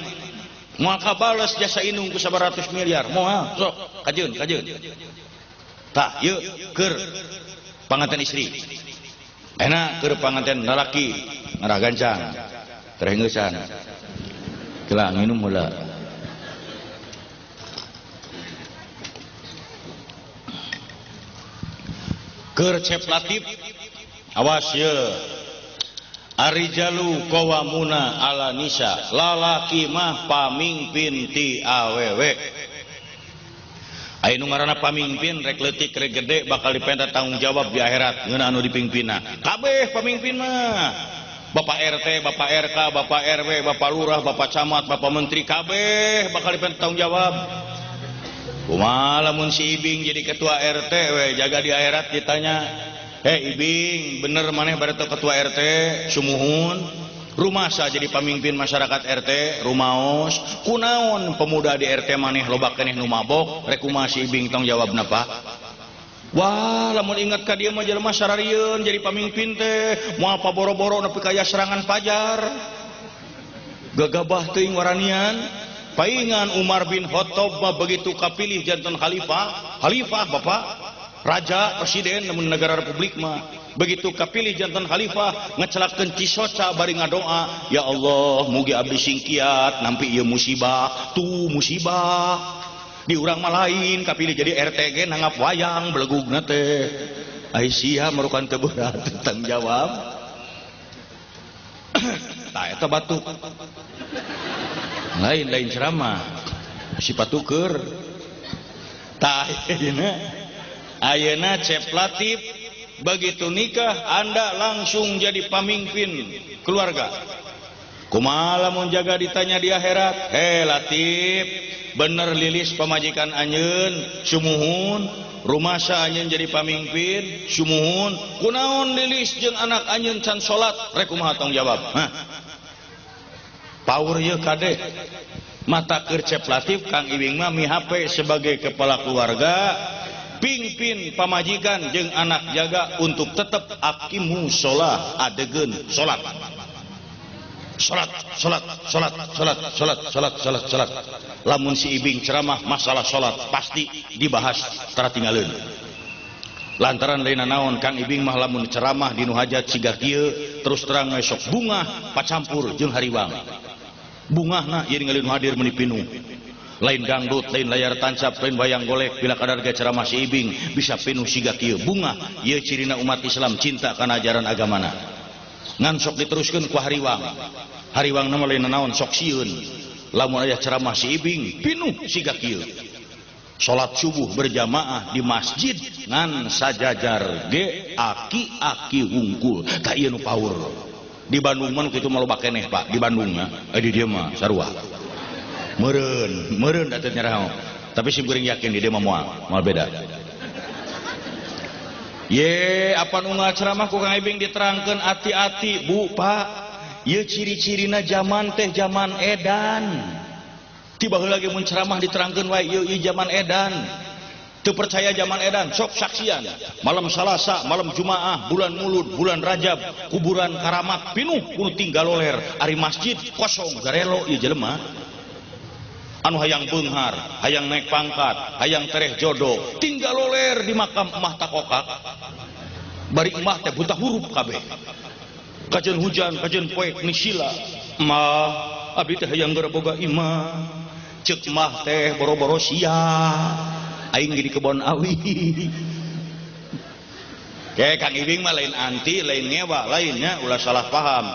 moal kabales jasa indung ku 100 miliar moal sok kajeun tah yeuh keur panganten istri enak keur panganten lalaki ngarah gancang terhenggeusan keula nginum heula keur cep Latif awas yeuh arijalu qawamuna ala nisa lalaki mah pamingpin ti awewe aya nu ngaranna pamimpin rek leutik rek gede bakal dipenta tanggung jawab di akhirat ngeuna anu dipingpinna kabeh pamimpin mah Bapak RT, Bapak RK, Bapak RW, Bapak Lurah, Bapak Camat, Bapak Menteri kabeh bakal dipenta tanggung jawab kumaha lamun si Ibing jadi ketua RT we jaga di akhirat ditanya Ibing bener maneh bareto ketua RT sumuhun rumah saja jadi pemimpin masyarakat RT rumaos kunaon pemuda di RT maneh loba keneh nu mabok rek kumaha si Ibing tong jawabna Pak wah lamun ingat ka dieu mah jelema sararieun jadi pemimpin teh moal paboro-boro nepi ka serangan pajar gegabah teuing waranian paingan Umar bin Khattab mah begitu kapilih janten khalifah Bapak raja presiden namun negara republik mah begitu kapilih jantan khalifah ngecelakeun Cisoca bari ngadoa ya Allah mugi abdi singkiat nampi ieu musibah tu musibah di urang mah lain kapilih jadi RT ge nangap wayang belegugna teh ai sia merukan teu berat tanggung jawab tah eta batuk lain ceramah si patuker tah ayeuna cep Latif begitu nikah Anda langsung jadi pemimpin keluarga kumaha lamun jaga ditanya di akhirat Latif bener lilis pamajikan anjeun sumuhun rumasa anjeun jadi pemimpin sumuhun kunaon lilis jeung anak anjeun can salat rek kumaha tanggung jawab power ye kade mata kerceplatif Kang Ibing mah mihape sebagai kepala keluarga pingpin pamajikan jeung anak jaga untuk tetap akimu sholat adegen sholat lamun si Ibing ceramah masalah sholat pasti dibahas tara tinggalin lantaran lain naon Kang Ibing mah lamun ceramah di nu hajat siga kieu terus terang esok bunga pacampur jeung hariwang bungahna ieu ngalin hadir meuni pinuh lain dangdut lain layar tancap lain wayang golek bila kadarga ceramah si Ibing bisa pinuh siga kieu bunga ieu cirina umat Islam cinta kana ajaran agamana ngan sok diteruskeun ku hariwang hariwang nama lain naon sok sieun lamun aya ceramah si Ibing pinuh siga kieu salat subuh berjamaah di masjid ngan sajajar ge aki-aki hungkul ka ieu nu paur di Bandung mah kitu mah loba keneh Pak di Bandung mah di dieu mah sarua meureun atuh nyarah tapi sim kuring yakin di dieu mah moal beda ye apa nu ngaceramah ku Kang Ibing diterangkeun hati-hati Bu Pak ieu ciri-cirina zaman teh zaman edan tiba heula ge mun ceramah diterangkeun wae ieu zaman edan teu percaya zaman edan sok saksian malam Salasa malam Jumaah bulan Mulud bulan Rajab kuburan Karamat pinuh kudu tinggal loler ari masjid kosong garelo ieu jelema anu hayang beunghar hayang naik pangkat hayang tereh jodoh tinggal loler di makam emah takokak bari emah teh buta huruf kabeh kajeun hujan kajeun poek nisila emah abdi teh hayang boga imah ceuk mah teh boro-boro sia aing di kebon awi kayak Kang Ibing mah lain anti lain ngewa lainnya ulah salah paham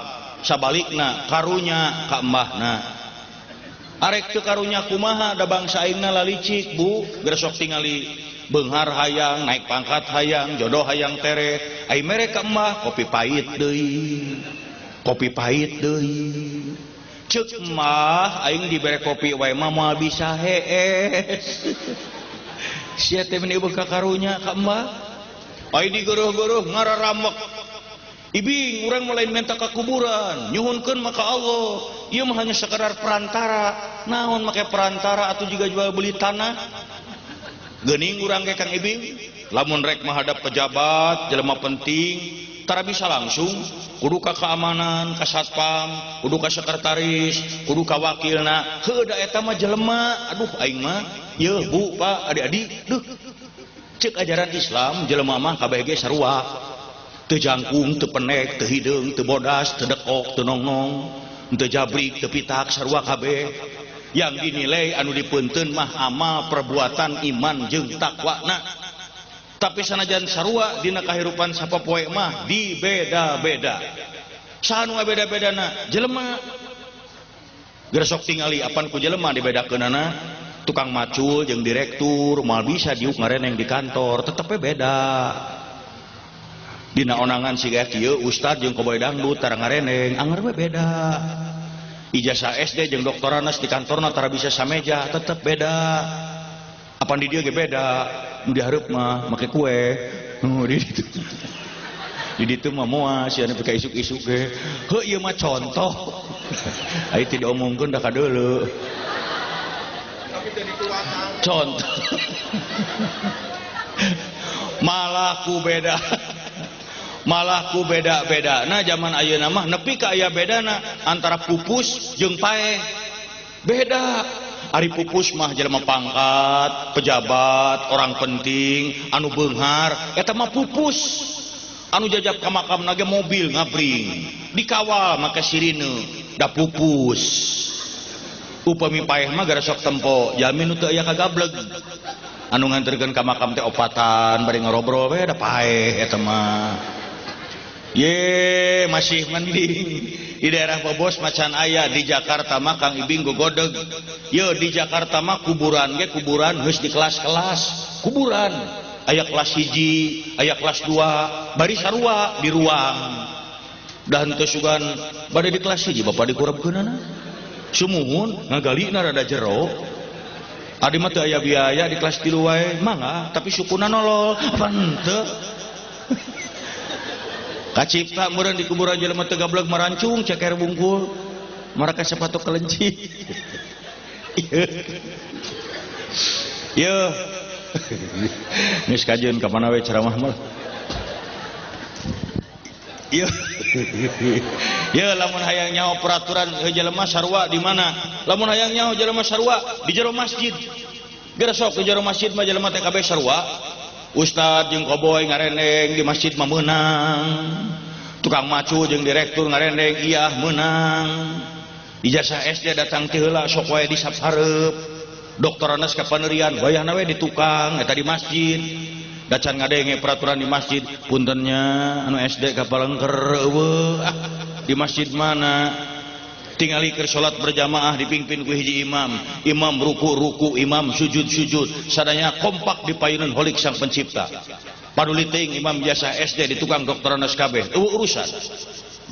sabalikna karunya ka embahna arek teu karunya kumaha da bangsa aingna lalicik Bu geus sok tingali beunghar hayang naik pangkat hayang jodoh hayang tere ai mere ka embah kopi pahit deui ceuk mah aing dibere kopi wae mah moal bisa hees sia teh meni eueuh ka karunya ka embah ai digeuruh-geuruh ngararamek Ibing urang mulai minta ka kuburan nyuhunkeun maka Allah ieu mah hanya sekedar perantara naon make perantara atuh juga jual beli tanah geuning urang ge Kang Ibing lamun rek menghadap pejabat jelema penting tara bisa langsung kudu ka keamanan ka satpam kudu ka sekretaris kudu ka wakilna heuh da eta mah jelema aduh aing mah yeuh Bu Pak adik-adik duh ceuk ajaran Islam jelema mah kabeh ge sarua teu jangkung teu penek teu hideung teu bodas teu dekok teu nongnong teu jabrik teu pitak sarua kabeh yang dinilai anu dipeunteun mah amal perbuatan iman jeung takwana tapi sanajan sarua dina kahirupan sapopoe mah dibeda-beda saha nu ngabeda-bedana jelema geus sok tingali apan ku jelema dibedakeunana tukang macul jeung direktur moal bisa diuk ngareneng di kantor tetep beda dina onangan siga kieu ustad jeung koboy dangdut tara ngareneng anger we beda ijazah SD jeung doktoranas di kantorna tara bisa sameja tetep beda apan di dieu ge beda nu dihareup mah make kue di ditu mah moal sia anu pika isuk-isuk ge heuh ieu mah contoh ai teu diomongkeun da kadeuleu contoh malah ku beda nah zaman ayeuna mah nepi ka aya bedana antara pupus jeung paeh beda ari pupus mah jelema pangkat pejabat orang penting anu beunghar eta mah pupus anu jajab ka makamna ge mobil ngabring dikawal make sirine da pupus upami paeh mah gara sok tempo jamin teu aya kagableg anu nganterkeun ka makam teh opatan bari ngarobrol we da paeh eta mah ye masih mending di daerah Bobos macan aya di Jakarta mah Kang Ibing gogodeg ye di Jakarta mah kuburan ge kuburan geus di kelas-kelas kuburan aya kelas 1 aya kelas 2 bari sarua di ruang dan teu sugan bade di kelas 1 Bapak dikurebkeunana sumuhun ngagalina rada jero adi mah teu aya biaya di kelas 3 wae mangga tapi sukuna nolol apa henteu kacipta meureun di kuburan jelema teu gablek marancung ceker bungkul maraka sepatu kelenci Yo, geus kajeun ka mana we ceramah mah. Yo, yo lamun hayang nyaho peraturan jelema sarua di mana? Lamun hayang nyaho jelema sarua di jero masjid. Geus sok di jero masjid mah jelema teh kabeh sarua. Ustad jeung koboy ngarendeng di masjid mah meunang. Tukang macu jeung direktur ngarendeng iya meunang. Ijazah SD datang ti heula sok wae disap hareup. Doktoranas ka panerian bayahna we di tukang eta di masjid. Dacan ngadenge peraturan di masjid, puntennya anu SD ka Palengker eueuh di masjid mana tingali keur salat berjamaah dipimpin ku hiji imam, imam ruku imam sujud sadaya kompak dipayuneun holik Sang Pencipta. Paduli teuing imam jasa SD di tukang doktoranas kabeh urusan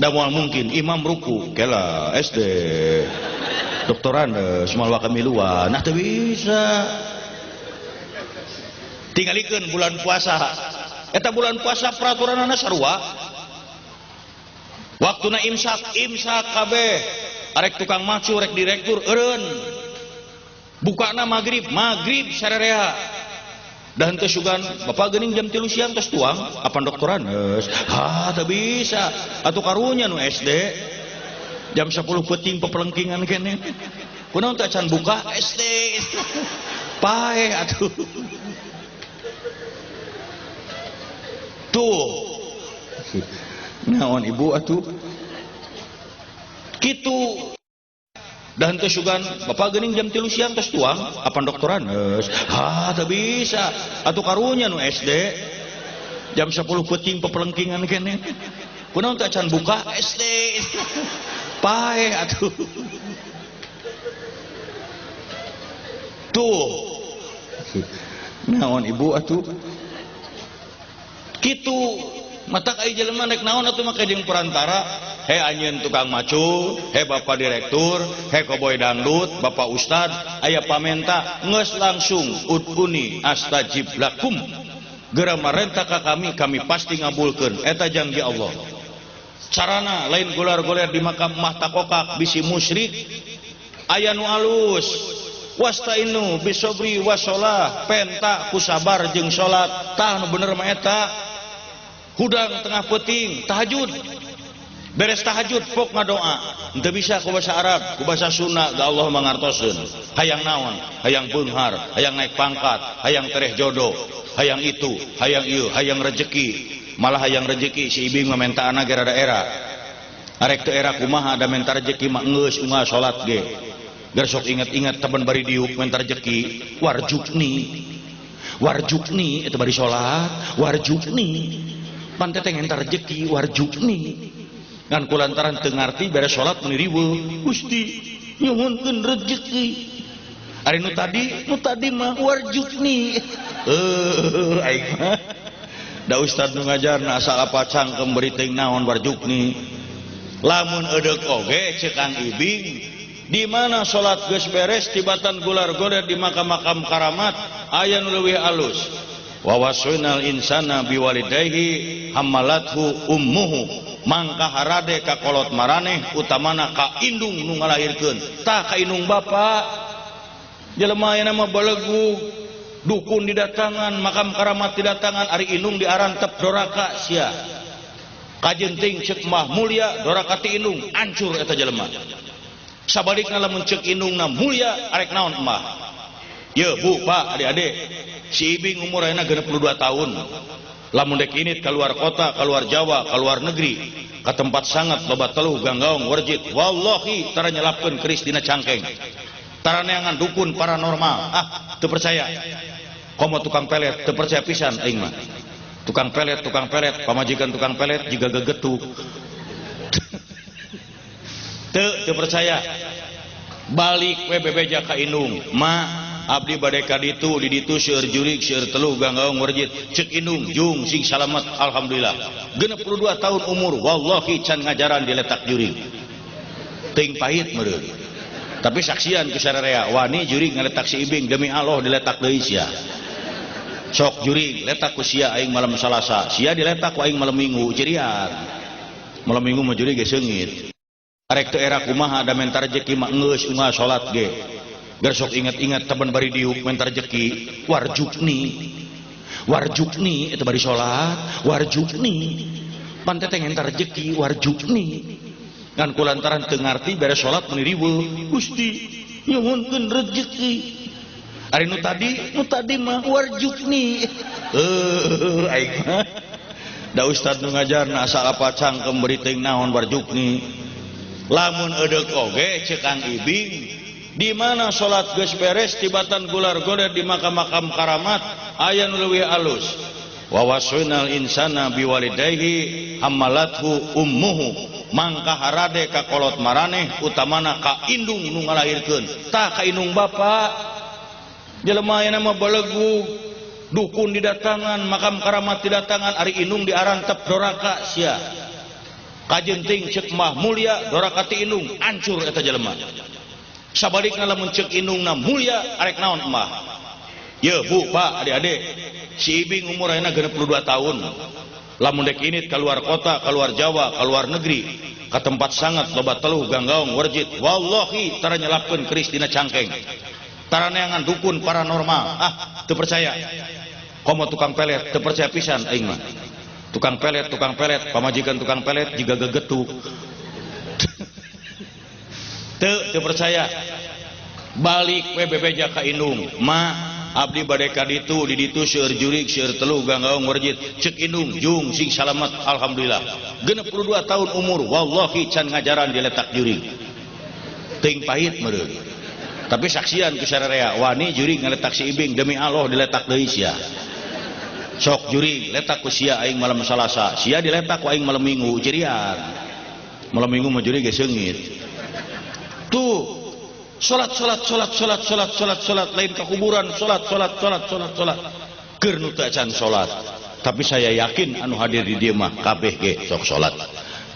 da moal mungkin imam ruku kela SD doktoranas moal wakamiluan nah teu bisa. Tingalikeun bulan puasa eta bulan puasa peraturanna sarua waktuna imsak kabeh arek tukang macu rek direktur eureun bukana maghrib sarerea dan teu sugan bapak geuning jam 3 siang tos tuang apan doktoranes teu bisa atuh karunya nu SD jam 10 peuting pepelengkingan keneh kunaon teh can buka SD pae atuh. Tuh naon ibu atuh kitu dan teu sugan bapak geuning jam 3 siang tos tuang apan doktoranes teu bisa atuh karunya nu SD jam 10 peuting pepelengkingan keneh kunaon teh can buka SD pae atuh. Tuh naon ibu atuh kitu matak ai jelema nek naon atuh make jeung perantara he anjeun tukang macu he bapak direktur he koboy dangdut bapak ustad aya pamenta geus langsung uduni astajib lakum geura marenta ka kami pasti ngabulkeun eta janji Allah. Carana lain gular-gular di makam mah takokak bisi musyrik aya nu alus wastainu bisobri wasolah penta ku sabar jeung salat tah nu bener mah eta. Hudang tengah peuting tahajud beres tahajud pok ngadoa teu bisa ku basa Arab ku basa Sunda da Allah mangartoseun hayang naon hayang beunghar hayang naik pangkat hayang tereh jodoh hayang itu hayang ieu hayang rejeki malah hayang rejeki si ibing mamentaana ge rada era arek teu era kumaha da menta rejeki mah geus unggal salat ge geus sok inget-inget temen bari diuk menta rejeki warjukni eta bari salat warjukni pantai teh ngentar rejeki warjukni ngan kulantaran teu ngarti beres salat meni riweuh Gusti nyuhunkeun rejeki ari nu tadi mah warjukni aing mah da ustad nu ngajarna asal apa cangkem beri teuing naon warjukni lamun edeuk oge ceuk Kang Ibing di mana salat geus beres tibatan gular-gular di makam-makam karamat aya nu leuwih alus wa wasainal insana biwalidayhi hamalathu ummuhu mangka harade ka kolot maraneh utamana ka indung nu ngalahirkeun tah ka indung bapa jelema aya mah balegu dukun didatangan makam karamat didatangan ari indung diarantep doraka sia kajenting ceuk mah mulia doraka ti indung hancur eta jelema sabalikna lamun ceuk indungna mulia arek naon emah. Ye bu pak adik-adik si ibing umur ayeuna 62 tahun lamun dek init keluar kota keluar Jawa keluar negeri ke tempat sangat loba teluh ganggaung warjit wallahi tara nyelapkeun keris dina cangkeng tara neangan dukun paranormal teu percaya komo tukang pelet teu percaya pisan aing mah tukang pelet pamajikan tukang pelet juga gegetuk teu percaya balik we bebeja ka indung ma abdi bade ka ditu di ditu seueur jurig seueur teluh ganggaung warjit ceuk indung jung sing salamet alhamdulillah 62 tahun umur wallahi can ngajaran diletak jurig teuing pahit meureun tapi saksian ku sararea wani jurig ngaletak si ibing demi Allah diletak deui sia sok jurig letak ku sia aing malam Salasa sia diletak ku aing malam Minggu cirian malam Minggu mah jurig ge seungit arek teu era kumaha da menta rejeki mah geus unggal salat ge Gersok ingat-ingat teman bari diuk mentar rejeki warjukni itu bari salat warjukni pantai teh entar rejeki warjukni kan kulantaran teu ngarti beres salat meni riweuh Gusti nyuhunkeun rejeki ari nu tadi mah warjukni aing mah da ustad nu ngajarna asal apa cangkem beri teuing naon warjukni lamun eudeuh oge ceuk Kang Ibing di mana salat geus beres tibatan gular-gular di makam-makam karamat aya nu leuwih alus wa wasainal insana biwalidayhi hamalathu ummuhu mangka harade ka kolot maraneh utamana ka indung nu ngalahirkeun tah ka indung bapa jelema aya mah balegu dukun didatangan makam karamat didatangan ari indung diarantep doraka sia kajenting ceuk mah mulia doraka ti indung hancur eta jelema sabalikna lamun ceuk indungna mulia arek naon emah ye bu pak adik-adik si Ibing umur ayeuna 62 tahun lamun dek init keluar kota keluar Jawa keluar negeri ke tempat sangat loba teluh ganggaung warjit wallahi tara nyelapkeun keris dina cangkeng tara neangan dukun paranormal teu percaya komo tukang pelet teu percaya pisan aing mah tukang pelet pamajikan tukang pelet jiga gegetuk teu percaya balik we bebeja ka indung ma abdi bade ka ditu di ditu seueur jurig seueur telu ganggaung warjit ceuk indung jung sing salamet alhamdulillah 62 tahun umur wallahi can ngajaran diletak jurig teuing pahit meureun tapi saksian ku sararea wani jurig ngaletak si Ibing demi Allah diletak deui sia sok jurig letak ku sia aing malam Salasa sia diletak ku aing malam Minggu cirian malam Minggu mah jurig geus seungit tuh salat lain ke kuburan salat keur nu teu acan salat tapi saya yakin anu hadir di dieu mah kabeh ge sok salat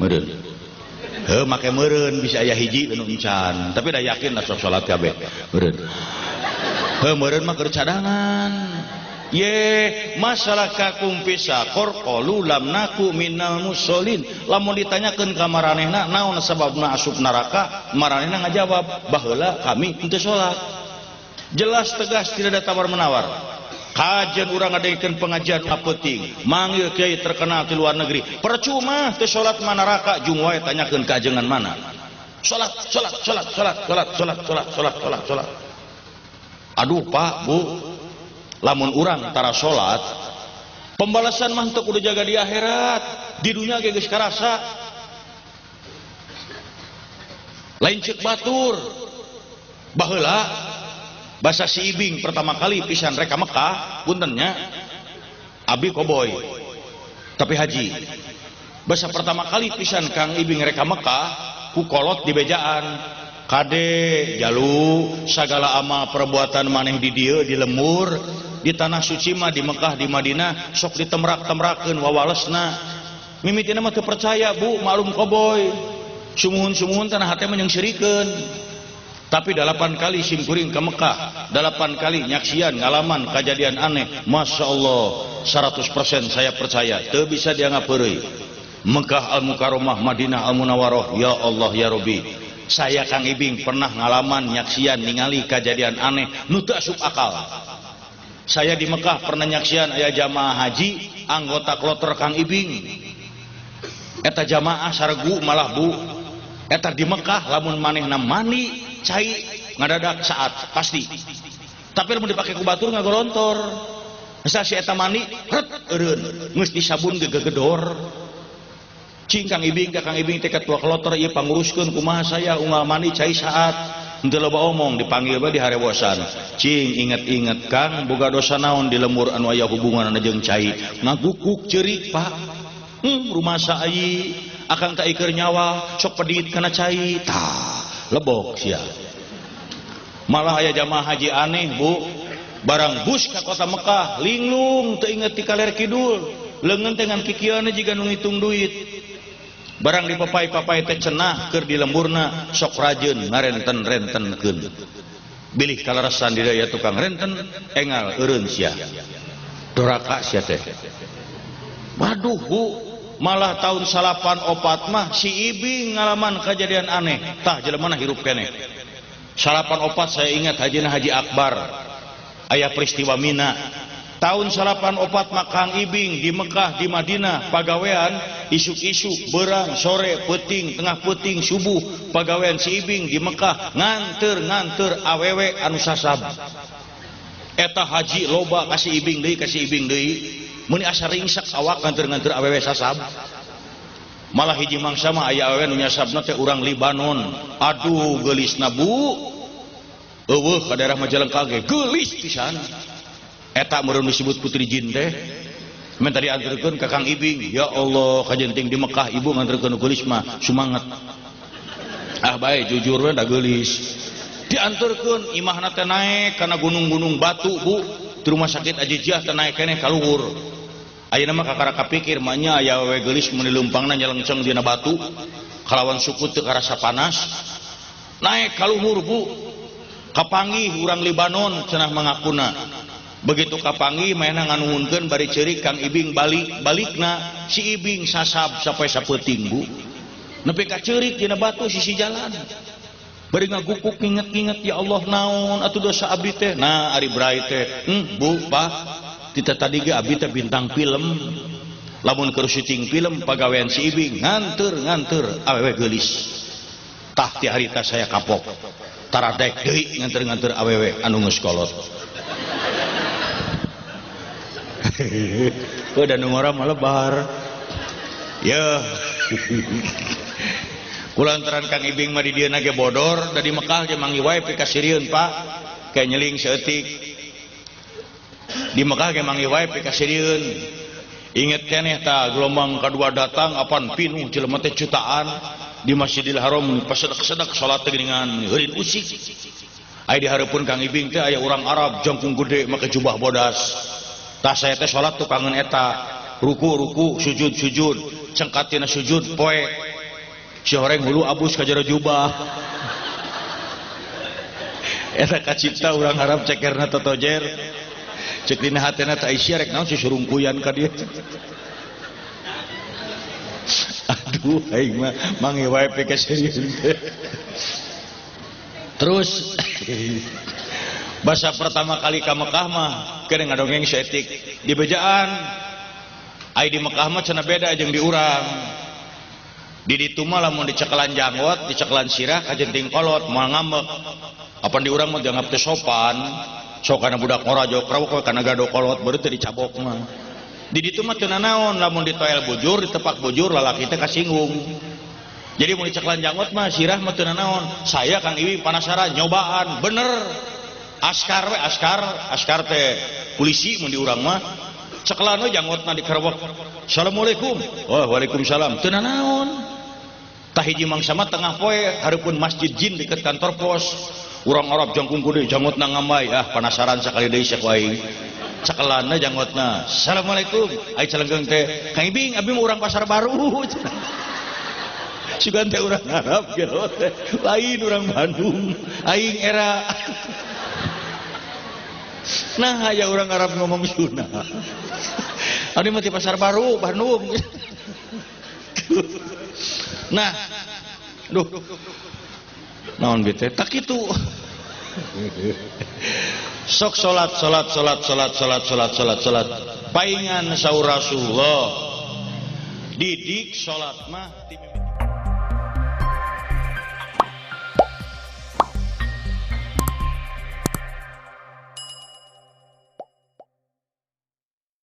meureun heuh make meureun bisa aya hiji anu encan tapi da yakin da sok salat kabeh meureun heuh meureun mah keur cadangan ye masyarakat pisa qalu lam naku minal musallin lamun ditanyakeun ka maranehna naon sababna asup neraka maranehna ngajawab baheula kami henteu salat jelas tegas tidak ada tawar menawar kajian urang ngadeungkeun pengajian penting manggil kiai terkenal di luar negeri percuma teu salat mah neraka jung wae tanyakeun kajengan mana salat aduh Pak Bu lamun urang tara salat pembalasan mah teu kudu jaga di akhirat di dunia ge geus karasa lain ceuk batur baheula basa si Ibing pertama kali pisan rek ka Mekah puntennya abi koboy tapi haji basa pertama kali pisan Kang Ibing rek ka Mekah ku kolot di bejaan kade jalu sagala amal perbuatan maneh di dieu di lemur di tanah suci mah di Mekah di Madinah sok ditemrak-temrakeun wawalesna mimitina mah teu percaya Bu maklum koboy sumuhun-sumuhun tanah hate mah nyengsirikeun tapi 8 kali simkuring ke Mekah 8 kali nyaksian ngalaman kejadian aneh Masya Allah 100% saya percaya teu bisa dianggap heureuy Mekah Al-Mukarramah Madinah Al-Munawwarah ya Allah ya Rabbi saya Kang Ibing pernah ngalaman nyaksian ningali kejadian aneh nu teu asup akal saya di Mekah pernah nyaksian aya jamaah haji anggota kloter Kang Ibing eta jamaah saregu malah Bu eta di Mekah lamun manehna mandi cai ngadadak saat pasti tapi lamun dipake ku batur ngagolontor asa si eta mandi ret eureun geus disabun gegedor cing Kang Ibing teh ketua kloter ieu panguruskeun kumaha saya unggal mandi cai saat henteu loba omong dipanggil bae diharewosan cing inget-inget Kang boga dosa naon di lemur anu aya hubunganna jeung cai ngagukuk ceurik Pak rumah saai akang tak ikeur nyawa sok pedit kana cai tah lebok sia malah aya jamaah haji aneh Bu barang bus ka kota Mekah linglung teu inget ti kaler kidul leungeun teh ngan kikieuna jiga nu ngitung duit barang di papai teh cenah keur di lemburna sok rajeun ngarenten-rentenkeun bilih kalarasan di daya tukang renten engal eureun sia doraka sia teh waduh Bu malah tahun 84 mah si Ibing ngalaman kejadian aneh tah jelemana hirup keneh salapan opat saya ingat hajina Haji Akbar aya peristiwa Mina tahun salapan opat Makang Ibing di Mekah di Madinah pagawean isuk-isuk berang sore peting tengah peting subuh pagawean si Ibing di Mekah nganter awewe anu sasab eta haji loba kasih Ibing deui muni asa ringsak awak nganter awewe sasab malah hiji mangsa mah aya awewe nu nyasabna teh urang Libanon aduh geulisna bu eueuh ka daerah Majalengka ge geulis pisan eta meureun disebut putri jin teh men tadi anterkeun ka Kang Ibing ya Allah kajenting di Mekah ibu nganterkeun geulis mah sumanget ah bae jujur we da geulis dianterkeun imahna teh naek kana gunung-gunung batu bu di rumah sakit Ajijiah teh naek keneh ka luhur ayeuna mah kakara kapikir mah nya aya we geulis mun leumpangna nyelengceng dina batu kalawan suku teu karasa panas naek ka luhur bu kapanggih urang Libanon cenah mangakuna begitu kapanggih mainan nganuhunkeun bari ceurik Kang Ibing balikna si Ibing sasab sampai sapeuting bu nepi ka ceurik dina batu sisi jalan bari ngagukuk inget-inget ya Allah naon atuh dosa abdi teh nah ari brai teh bu pak kita tadi ge abdi teh bintang film lamun keur syuting film pagawean si Ibing nganter awewe geulis tah ti harita saya kapok taradek deui nganter awewe anu geus kolot udah nungora melebar ya kulantaran Kang Ibing mah di dieu ge bodor da di Mekah ge mangi wae pikasirieun pak kayak nyeling seeutik di Mekah ge mangi wae pikasirieun inget keneh ta gelombang kadua datang apan pinuh jelema teh jutaan di Masjidil Haram pasedak-sedak salat teh dengan heureun usik aya di hareupeun Kang Ibing teh aya urang Arab jangkung gede make jubah bodas tah saya teh salat tuh kangen eta ruku sujud cengkatina sujud poe si horeng hulu abus ka jero jubah eta kacipta urang Arab cekerna totojer cek dina hatena teh isi rek naon si surungkuyan ka dieu aduh aing mah mangi wae pikasirieun terus bahasa pertama kali ke Mekah mah kena ngadongeng seetik di bejaan ai di Mekah mah cenah beda jeung di urang di ditu mah lamun dicekelan janggot dicekelan sirah kajenting kolot moal ngambek apan di urang mah dianggap teh sopan sok kana budak ngorajo krawok kana gado kolot baru teh dicabok mah di ditu mah teu naon lamun ditoel bujur ditepak bujur lalaki teh kasinggung jadi mun dicekelan janggot mah sirah mah teu naon saya Kang Ibing penasaran nyobaan bener askar teh polisi mun di urang mah cekelan we janggotna dikerwek assalamualaikum oh waalaikumsalam teu naon tah hiji mangsa mah tengah poe hareupeun masjid jin deket kantor pos urang Arab jangkung gede janggotna ngambay penasaran sakali deui sak wae cekelanna janggotna assalamualaikum ai celengeung teh Kang Ibing abdi mah urang Pasar Baru sugan teh urang Arab gelo teh lain urang Bandung aing era nah ya orang Arab ngomong Sunda ini mah di Pasar Baru Bandung nah duh naon bete tak itu sok salat paingan saur Rasulullah didik salat mah